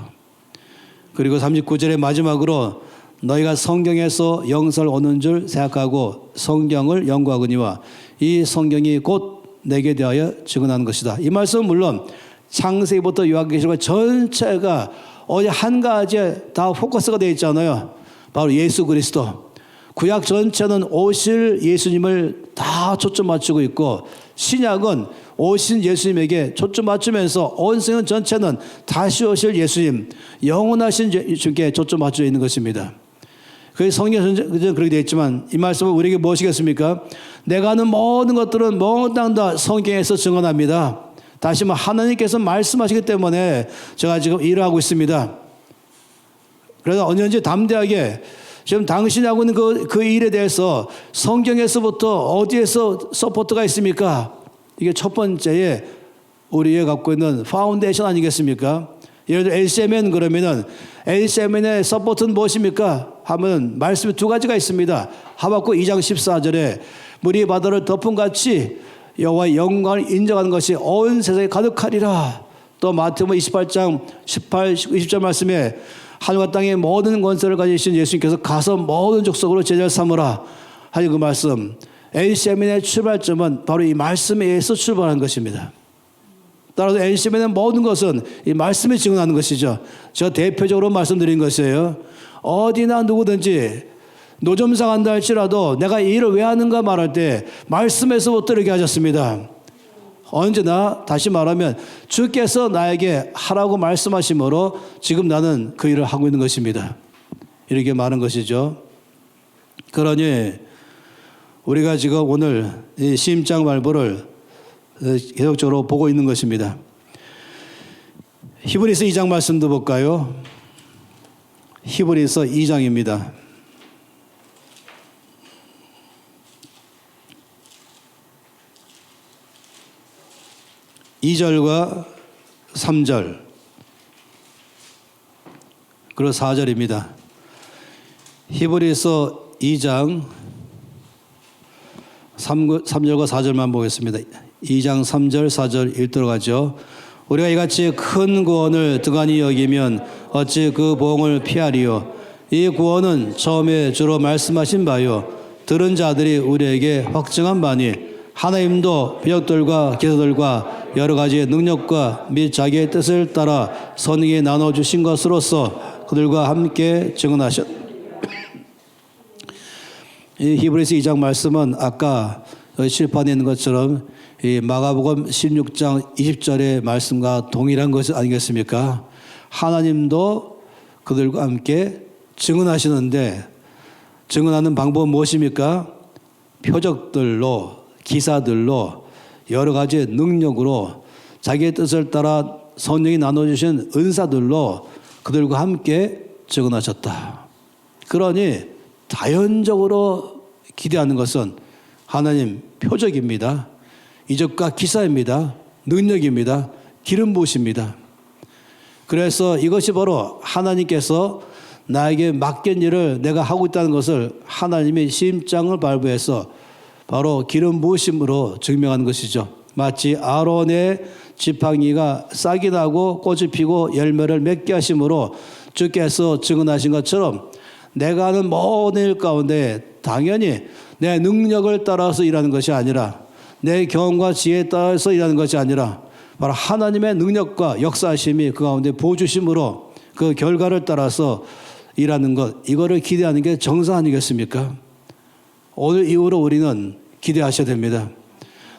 그리고 39절의 마지막으로 너희가 성경에서 영생을 얻는 줄 생각하고 성경을 연구하거니와 이 성경이 곧 내게 대하여 증언하는 것이다. 이 말씀은 물론 창세기부터 요한계시록 전체가 어디 한 가지에 다 포커스가 되어 있잖아요. 바로 예수 그리스도. 구약 전체는 오실 예수님을 다 초점 맞추고 있고 신약은 오신 예수님에게 초점 맞추면서 온 성경 전체는 다시 오실 예수님, 영원하신 예수님께 초점 맞추어 있는 것입니다. 그 성경 전체 그렇게 되어 있지만 이 말씀은 우리에게 무엇이겠습니까? 내가 하는 모든 것들은 몽땅 다 성경에서 증언합니다. 다시 말해 하나님께서 말씀하시기 때문에 제가 지금 일을 하고 있습니다. 그래서 언제든지 담대하게 지금 당신이 하고 있는 그 일에 대해서 성경에서부터 어디에서 서포트가 있습니까? 이게 첫 번째에 우리가 갖고 있는 파운데이션 아니겠습니까? 예를 들어 LCMN 그러면은 LCMN의 서포트는 무엇입니까? 하면 말씀이 두 가지가 있습니다. 하박국 2장 14절에 물이 바다를 덮음같이 여호와의 영광을 인정하는 것이 온 세상에 가득하리라. 또 마태복음 28장 18, 20절 말씀에 하늘과 땅의 모든 권세를 가지신 예수님께서 가서 모든 족속으로 제자를 삼으라 하는 그 말씀. LCMN의 출발점은 바로 이 말씀에 의해서 출발한 것입니다. 따라서 LCMN의 모든 것은 이 말씀이 증언하는 것이죠. 제가 대표적으로 말씀드린 것이에요. 어디나 누구든지 노점상 한다 할지라도 내가 이 일을 왜 하는가 말할 때 말씀에서부터 이렇게 하셨습니다. 언제나 다시 말하면 주께서 나에게 하라고 말씀하심으로 지금 나는 그 일을 하고 있는 것입니다. 이렇게 말한 것이죠. 그러니 우리가 지금 오늘 이 시임장 발부를 계속적으로 보고 있는 것입니다. 히브리서 2장 말씀도 볼까요? 히브리서 2장입니다. 2절과 3절 그리고 4절입니다. 히브리서 2장 3절과 4절만 보겠습니다. 2장 3절 4절 읽도록 하죠. 우리가 이같이 큰 구원을 등한히 여기면 어찌 그 보응을 피하리요. 이 구원은 처음에 주로 말씀하신 바요 들은 자들이 우리에게 확증한 바니 하나님도 표적들과 기사들과 여러 가지 능력과 및 자기의 뜻을 따라 선하게 나눠주신 것으로서 그들과 함께 증언하셨 이 히브리서 2장 말씀은 아까 칠판에 있는 것처럼 이 마가복음 16장 20절의 말씀과 동일한 것이 아니겠습니까? 하나님도 그들과 함께 증언하시는데 증언하는 방법은 무엇입니까? 표적들로, 기사들로, 여러 가지 능력으로 자기의 뜻을 따라 성령이 나눠주신 은사들로 그들과 함께 증언하셨다. 그러니 자연적으로 기대하는 것은 하나님 표적입니다. 이적과 기사입니다. 능력입니다. 기름 부으십니다. 그래서 이것이 바로 하나님께서 나에게 맡긴 일을 내가 하고 있다는 것을 하나님이 심장을 발부해서 바로 기름 부으심으로 증명하는 것이죠. 마치 아론의 지팡이가 싹이 나고 꽃이 피고 열매를 맺게 하심으로 주께서 증언하신 것처럼 내가 하는 모든 일 가운데 당연히 내 능력을 따라서 일하는 것이 아니라 내 경험과 지혜에 따라서 일하는 것이 아니라 바로 하나님의 능력과 역사하심이 그 가운데 부어주심으로 그 결과를 따라서 일하는 것, 이거를 기대하는 게 정상 아니겠습니까? 오늘 이후로 우리는 기대하셔야 됩니다.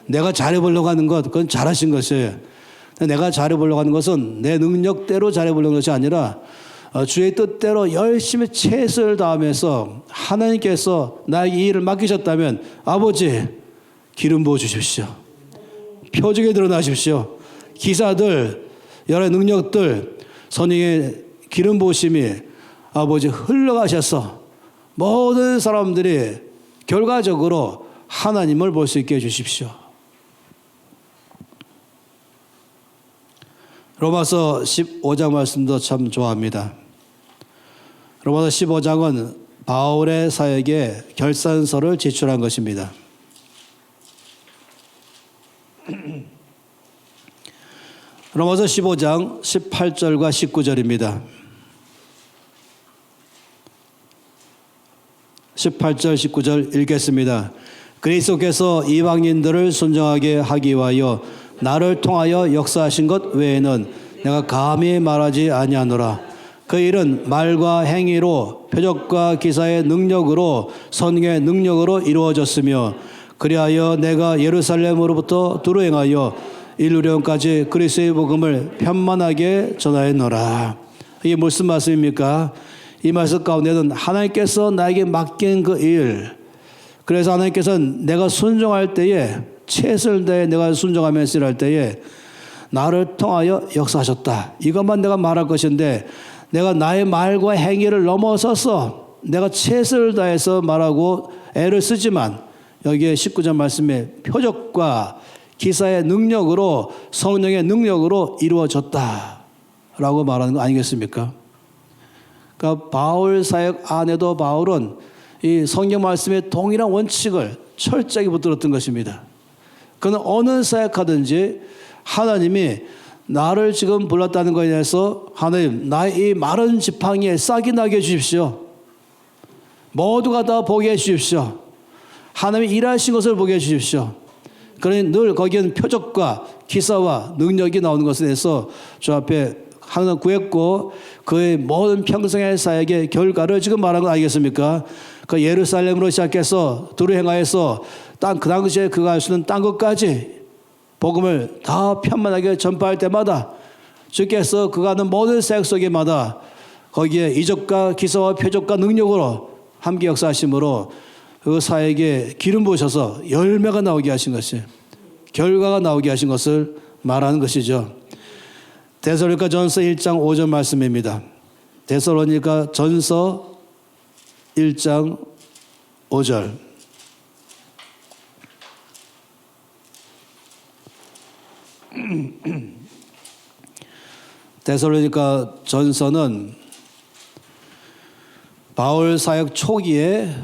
내가 잘해보려고 하는 것, 그건 잘하신 것이에요. 내가 잘해보려고 하는 것은 내 능력대로 잘해보려는 것이 아니라 주의 뜻대로 열심히 최선을 다하면서 하나님께서 나에게 이 일을 맡기셨다면 아버지 기름 부어 주십시오. 표적에 드러나십시오. 기사들, 여러 능력들, 성령의 기름 부으심이 아버지 흘러가셔서 모든 사람들이 결과적으로 하나님을 볼 수 있게 해주십시오. 로마서 15장 말씀도 참 좋아합니다. 로마서 15장은 바울의 사역에 결산서를 제출한 것입니다. 로마서 15장 18절과 19절입니다. 18절 19절 읽겠습니다. 그리스도께서 이방인들을 순종하게 하기 위하여 나를 통하여 역사하신 것 외에는 내가 감히 말하지 아니하노라. 그 일은 말과 행위로 표적과 기사의 능력으로 선의 능력으로 이루어졌으며 그리하여 내가 예루살렘으로부터 두루 행하여 일루령까지 그리스도의 복음을 편만하게 전하였노라. 이게 무슨 말씀입니까? 이 말씀 가운데는 하나님께서 나에게 맡긴 그 일, 그래서 하나님께서는 내가 순종할 때에 최선을 다해 내가 순종하면서 일할 때에 나를 통하여 역사하셨다. 이것만 내가 말할 것인데 내가 나의 말과 행위를 넘어서서 내가 최선을 다해서 말하고 애를 쓰지만 여기에 19절 말씀에 표적과 기사의 능력으로 성령의 능력으로 이루어졌다라고 말하는 거 아니겠습니까? 그러니까 바울 사역 안에도 바울은 이 성경 말씀의 동일한 원칙을 철저하게 붙들었던 것입니다. 그는 어느 사역하든지 하나님이 나를 지금 불렀다는 것에 대해서 하나님 나의 이 마른 지팡이에 싹이 나게 해주십시오. 모두가 다 보게 해주십시오. 하나님이 일하신 것을 보게 해주십시오. 그러니 늘 거기에는 표적과 기사와 능력이 나오는 것에 대해서 저 앞에 항상 구했고 그의 모든 평생의 사역의 결과를 지금 말하는 거 아니겠습니까? 그 예루살렘으로 시작해서 두루 행하여서 그 당시에 그가 할 수 있는 딴 것까지 복음을 다 편만하게 전파할 때마다 주께서 그가 하는 모든 사역 속에마다 거기에 이적과 기사와 표적과 능력으로 함께 역사하심으로 그 사역에 기름 부으셔서 열매가 나오게 하신 것이 결과가 나오게 하신 것을 말하는 것이죠. 데살로니가 전서 1장 5절 말씀입니다. 데살로니가 전서 1장 5절. 데살로니가 전서는 바울 사역 초기에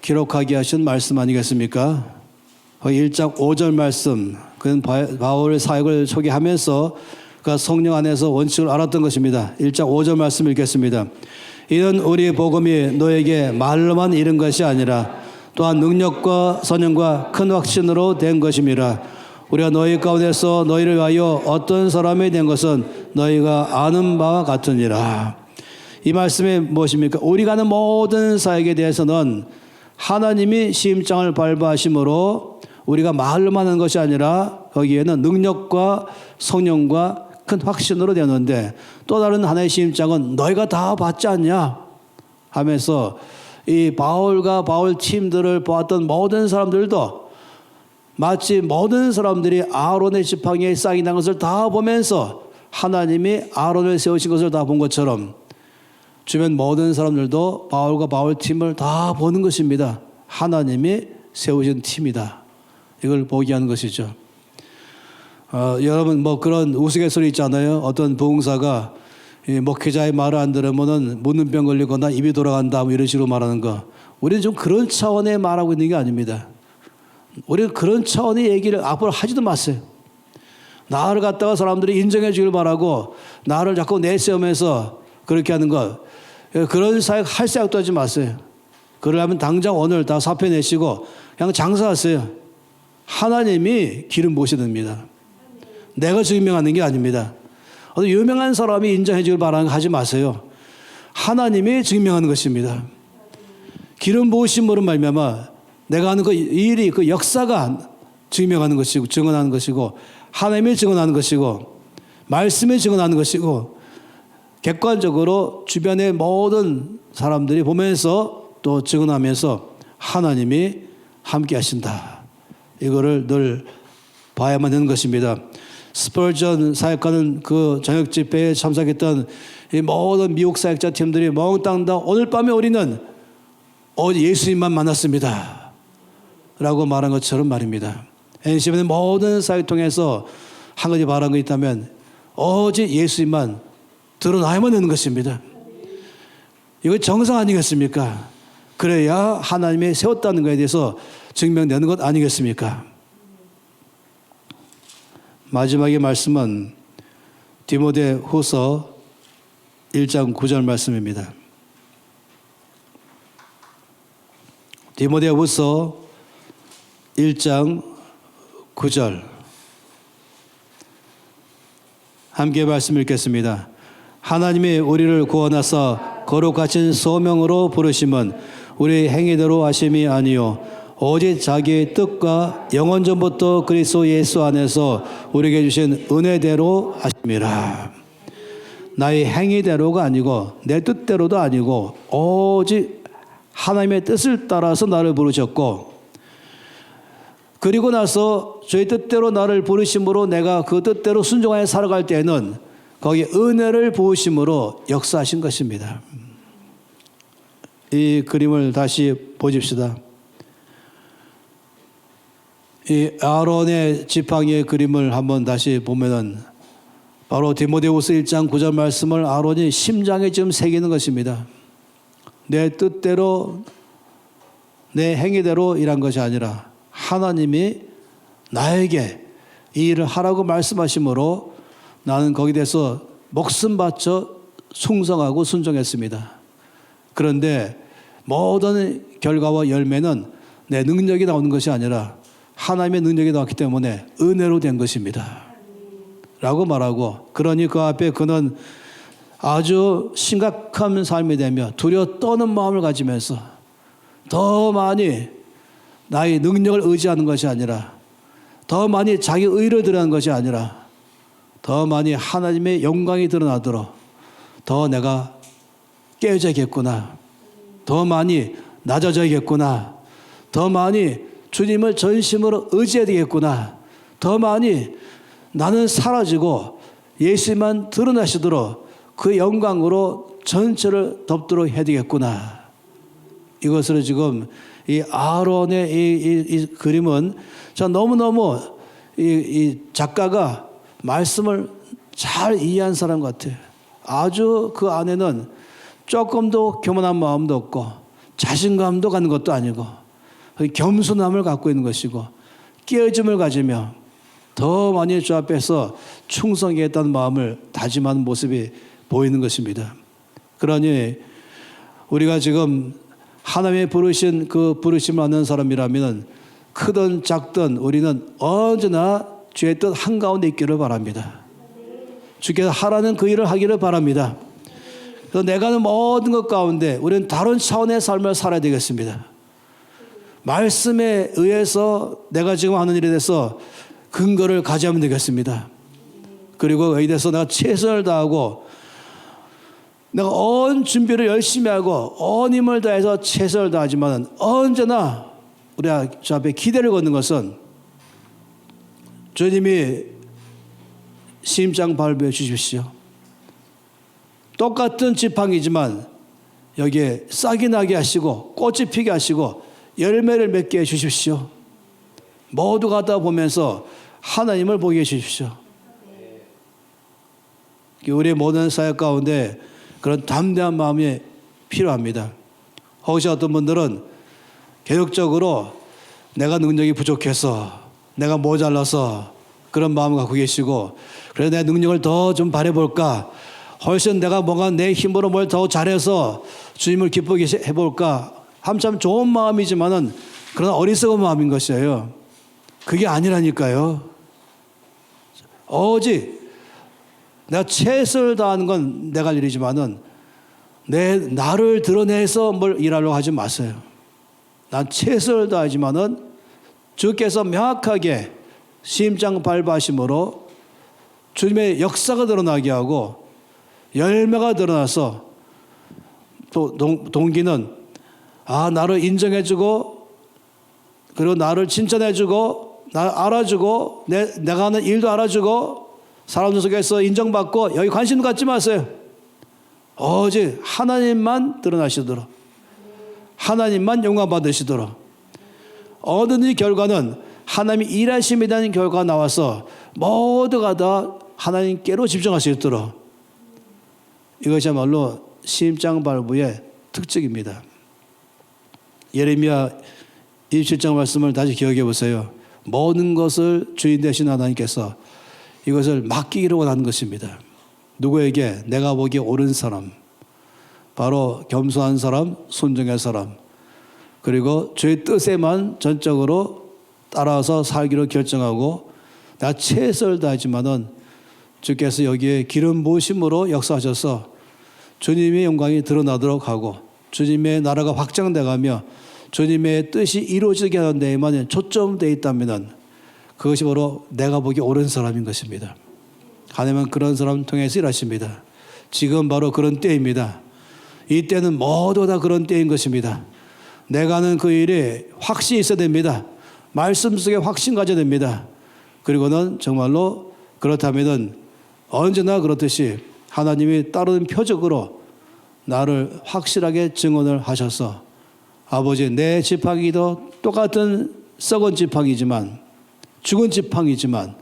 기록하게 하신 말씀 아니겠습니까? 1장 5절 말씀, 그는 바울 사역을 초기하면서 그 성령 안에서 원칙을 알았던 것입니다. 1장 5절 말씀 읽겠습니다. 이는 우리 복음이 너에게 말로만 이른 것이 아니라 또한 능력과 선행과 큰 확신으로 된 것임이라. 우리가 너희 가운데서 너희를 위하여 어떤 사람이 된 것은 너희가 아는 바와 같으니라. 이 말씀이 무엇입니까? 우리가 하는 모든 사역에 대해서는 하나님이 시임장을 밟아하심으로 우리가 말로만 하는 것이 아니라 거기에는 능력과 성령과 큰 확신으로 되었는데, 또 다른 하나의 시임장은 너희가 다 받지 않냐 하면서 이 바울과 바울 팀들을 보았던 모든 사람들도 마치 모든 사람들이 아론의 지팡이에 싹이 난 것을 다 보면서 하나님이 아론을 세우신 것을 다 본 것처럼 주변 모든 사람들도 바울과 바울 팀을 다 보는 것입니다. 하나님이 세우신 팀이다. 이걸 보게 하는 것이죠. 여러분 그런 우스갯소리 있잖아요. 어떤 부흥사가 목회자의 말을 안 들으면은 묻는 병 걸리거나 입이 돌아간다 이런 식으로 말하는 거. 우리는 좀 그런 차원의 말하고 있는 게 아닙니다. 우리는 그런 차원의 얘기를 앞으로 하지도 마세요. 나를 갖다가 사람들이 인정해 주길 바라고 나를 자꾸 내세우면서 그렇게 하는 것, 그런 사역 할 생각도 하지 마세요. 그러려면 당장 오늘 다 사표 내시고 그냥 장사하세요. 하나님이 기름 부으셔야 됩니다. 내가 증명하는 게 아닙니다. 어떤 유명한 사람이 인정해 주길 바라는 거 하지 마세요. 하나님이 증명하는 것입니다. 기름 부으심으로 말미암아 내가 하는 그 일이, 그 역사가 증명하는 것이고 증언하는 것이고 하나님이 증언하는 것이고 말씀이 증언하는 것이고 객관적으로 주변의 모든 사람들이 보면서 또 증언하면서 하나님이 함께 하신다. 이거를 늘 봐야만 되는 것입니다. 스펄전 사역하는 그 저녁 집회에 참석했던 이 모든 미국 사역자 팀들이 몽땅 다 오늘 밤에 우리는 어제 예수님만 만났습니다 라고 말한 것처럼 말입니다. NCB는 모든 사역 통해서 한 가지 바란 거 있다면 어제 예수님만 드러나야만 되는 것입니다. 이거 정상 아니겠습니까? 그래야 하나님이 세웠다는 것에 대해서 증명되는 것 아니겠습니까? 마지막의 말씀은 디모데 후서 1장 9절 말씀입니다. 디모데 후서 1장 9절 함께 말씀 읽겠습니다. 하나님이 우리를 구원하사 거룩하신 소명으로 부르심은 우리 행위대로 하심이 아니요 오직 자기의 뜻과 영원 전부터 그리스도 예수 안에서 우리에게 주신 은혜대로 하심이라. 나의 행위대로가 아니고 내 뜻대로도 아니고 오직 하나님의 뜻을 따라서 나를 부르셨고, 그리고 나서 저희 뜻대로 나를 부르심으로 내가 그 뜻대로 순종하여 살아갈 때에는 거기에 은혜를 부으심으로 역사하신 것입니다. 이 그림을 다시 보십시다. 이 아론의 지팡이의 그림을 한번 다시 보면은 바로 디모데후서 1장 9절 말씀을 아론이 심장에 지금 새기는 것입니다. 내 뜻대로 내 행위대로 일한 것이 아니라 하나님이 나에게 이 일을 하라고 말씀하심으로 나는 거기에 대해서 목숨 바쳐 충성하고 순종했습니다. 그런데 모든 결과와 열매는 내 능력이 나오는 것이 아니라 하나님의 능력이 나왔기 때문에 은혜로 된 것입니다 라고 말하고, 그러니 그 앞에 그는 아주 심각한 삶이 되며 두려워 떠는 마음을 가지면서 더 많이 나의 능력을 의지하는 것이 아니라, 더 많이 자기 의를 드러내는 것이 아니라, 더 많이 하나님의 영광이 드러나도록 더 내가 깨어져야겠구나, 더 많이 낮아져야겠구나, 더 많이 주님을 전심으로 의지해야 되겠구나, 더 많이 나는 사라지고 예수님만 드러나시도록 그 영광으로 전체를 덮도록 해야 되겠구나. 이것으로 지금 이 아론의 이 그림은 저 너무너무 이 작가가 말씀을 잘 이해한 사람 같아요. 아주 그 안에는 조금도 교만한 마음도 없고 자신감도 갖는 것도 아니고 겸손함을 갖고 있는 것이고 깨어짐을 가지며 더 많이 주 앞에서 충성하겠다는 마음을 다짐하는 모습이 보이는 것입니다. 그러니 우리가 지금 하나님의 부르신 그 부르심을 받는 사람이라면 크든 작든 우리는 언제나 주의 뜻 한가운데 있기를 바랍니다. 주께서 하라는 그 일을 하기를 바랍니다. 그래서 내가 하는 모든 것 가운데 우리는 다른 차원의 삶을 살아야 되겠습니다. 말씀에 의해서 내가 지금 하는 일에 대해서 근거를 가져야면 되겠습니다. 그리고 여기에 대해서 내가 최선을 다하고 내가 온 준비를 열심히 하고 온 힘을 다해서 최선을 다하지만 언제나 우리가 저 앞에 기대를 걷는 것은 주님이 심장 발부해 주십시오. 똑같은 지팡이지만 여기에 싹이 나게 하시고 꽃이 피게 하시고 열매를 맺게 해 주십시오. 모두가 다 보면서 하나님을 보게 해 주십시오. 우리의 모든 사역 가운데 그런 담대한 마음이 필요합니다. 혹시 어떤 분들은 계속적으로 내가 능력이 부족해서 내가 모자라서 그런 마음을 갖고 계시고 그래서 내 능력을 더 좀 발휘해볼까, 훨씬 내가 뭔가 내 힘으로 뭘 더 잘해서 주님을 기쁘게 해볼까 참 좋은 마음이지만은 그런 어리석은 마음인 것이에요. 그게 아니라니까요. 오직 내가 최선을 다하는 건 내가 할 일이지만은 나를 드러내서 뭘 일하려고 하지 마세요. 난 최선을 다하지만은 주께서 명확하게 심장 발바심으로 주님의 역사가 드러나게 하고 열매가 드러나서 또 동기는 나를 인정해주고 그리고 나를 칭찬해주고 나를 알아주고 내가 하는 일도 알아주고 사람들 속에서 인정받고 여기 관심 갖지 마세요. 오직 하나님만 드러나시도록 하나님만 영광 받으시도록 얻은 결과는 하나님이 일하심에 대한 결과가 나와서 모두가 다 하나님께로 집중할 수 있도록 이것이야말로 심장발부의 특징입니다. 예레미야 27장 말씀을 다시 기억해 보세요. 모든 것을 주인 되신 하나님께서 이것을 맡기기를 원하는 것입니다. 누구에게? 내가 보기에 옳은 사람, 바로 겸손한 사람, 순종의 사람, 그리고 주의 뜻에만 전적으로 따라서 살기로 결정하고 내가 최선을 다하지만은 주께서 여기에 기름 부으심으로 역사하셔서 주님의 영광이 드러나도록 하고 주님의 나라가 확장돼가며 주님의 뜻이 이루어지게 하는 데에만 초점되어 있다면 그것이 바로 내가 보기에 옳은 사람인 것입니다. 하나님은 그런 사람을 통해서 일하십니다. 지금 바로 그런 때입니다. 이 때는 모두 다 그런 때인 것입니다. 내가 하는 그 일에 확신이 있어야 됩니다. 말씀 속에 확신 가져야 됩니다. 그리고는 정말로 그렇다면 언제나 그렇듯이 하나님이 따르는 표적으로 나를 확실하게 증언을 하셔서 아버지 내 지팡이도 똑같은 썩은 지팡이지만 죽은 지팡이지만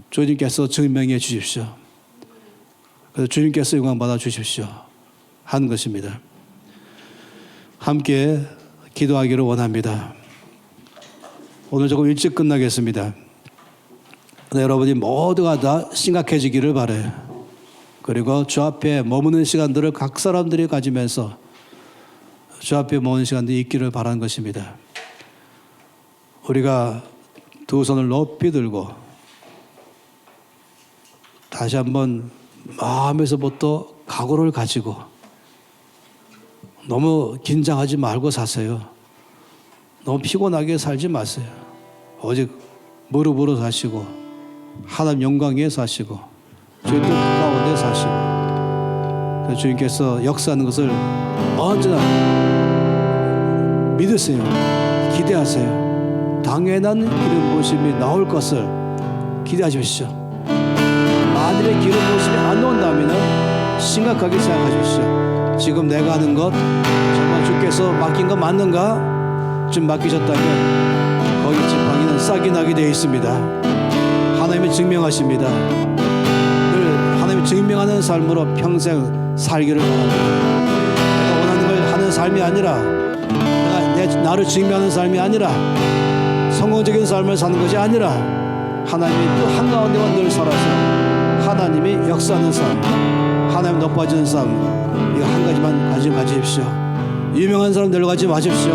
주님께서 증명해 주십시오. 그래서 주님께서 영광 받아 주십시오 하는 것입니다. 함께 기도하기를 원합니다. 오늘 조금 일찍 끝나겠습니다. 여러분이 모두가 다 심각해지기를 바라요. 그리고 주 앞에 머무는 시간들을 각 사람들이 가지면서 주 앞에 머무는 시간들이 있기를 바라는 것입니다. 우리가 두 손을 높이 들고 다시 한번 마음에서부터 각오를 가지고 너무 긴장하지 말고 사세요. 너무 피곤하게 살지 마세요. 오직 무릎으로 사시고 하나님 영광에 사시고 주의 뜻 가운데 사시고 주님께서 역사하는 것을 언제나 믿으세요. 기대하세요. 당연한 기름 부으심이 나올 것을 기대하십시오. 만일에 기름 부으심이 안 나온다면 심각하게 생각하십시오. 지금 내가 하는 것 정말 주께서 맡긴 거 맞는가? 좀 맡기셨다면 거기 지팡이는 싹이 나게 되어 있습니다. 하나님이 증명하십니다. 늘 하나님이 증명하는 삶으로 평생 살기를 바랍니다. 내가 원하는 걸 하는 삶이 아니라 나를 증명하는 삶이 아니라 성공적인 삶을 사는 것이 아니라 하나님이 또 한가운데만 늘 살아서 하나님이 역사하는 삶, 하나님 높아지는 삶, 이거 한 가지만 가지십시오. 유명한 사람 데려가지 마십시오.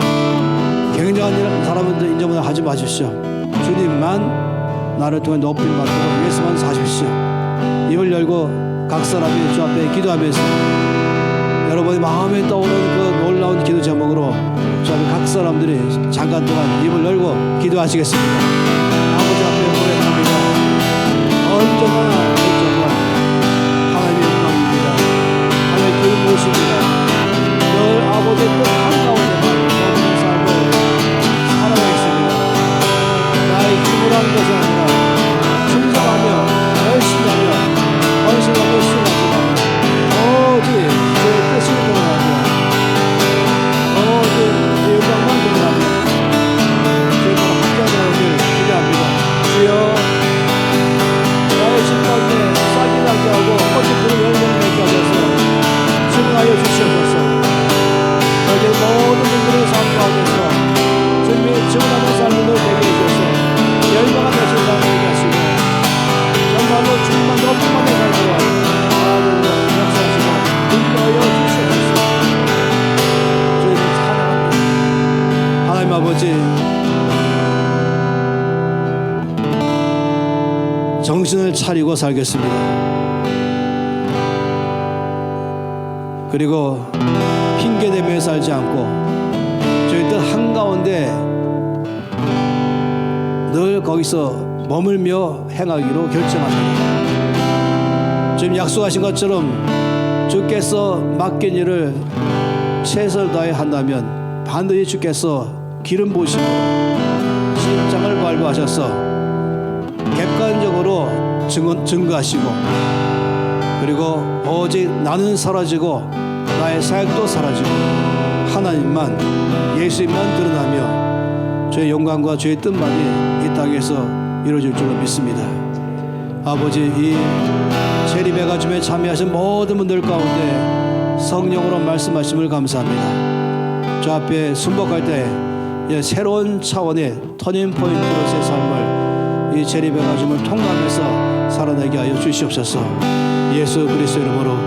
굉장한 사람들 인정을 하지 마십시오. 주님만 나를 통해 높임 받고 예수만 사십시오. 입을 열고 각 사람이 주 앞에 기도하면서 여러분의 마음에 떠오르는 그 놀라운 기도 제목으로 자, 우리 각 사람들이 잠깐 동안 입을 열고 기도하시겠습니다. 아버지 앞에 고백합니다. 언제나 하나님의 영광입니다. 하나님의 그 모습입니다. 늘 아버지의 뜻 한가운데만 머무는 삶을 살아가겠습니다. 나의 힘으로 하는 것이 아니라 충성하며 열심히 하며 헌신하며 수고하지만 오직 주의 뜻을 드러나며 오직 주의 영광만 드러나며 주의 함께하기를 기대합니다. 주여 나의 집 가운데 싹이 나게 하고 꽃이 푸른 열매를 맺게 하셔서 증하여 주시옵소서. 너희 모든 분들의 삶 가운데서 주님의 증하는 삶을 되게 해주셔서 열망한 것을 살아내게 하시고 정말로 주님만 높은만의 삶으로 하나님을 역사하시고 인도하여 주시옵소서. 주님을 찬양합니다. 하나님 아버지, 정신을 차리고 살겠습니다. 그리고 핑계대며 살지 않고 저희 뜻 한가운데 늘 거기서 머물며 행하기로 결정합니다. 지금 약속하신 것처럼 주께서 맡긴 일을 최선을 다해 한다면 반드시 주께서 기름 부으심으로 심장을 발부하셔서 객관적으로 증거하시고 그리고 오직 나는 사라지고 나의 사역도 사라지고 하나님만 예수님만 드러나며 주의 영광과 주의 뜻만이 이 땅에서 이루어질 줄로 믿습니다. 아버지, 이 재림의 줌에 참여하신 모든 분들 가운데 성령으로 말씀하심을 감사합니다. 저 앞에 순복할 때 새로운 차원의 터닝포인트로서의 삶을 이 재림의 가줌을 통과하면서 살아내게 하여 주시옵소서. 예수 그리스도 이름으로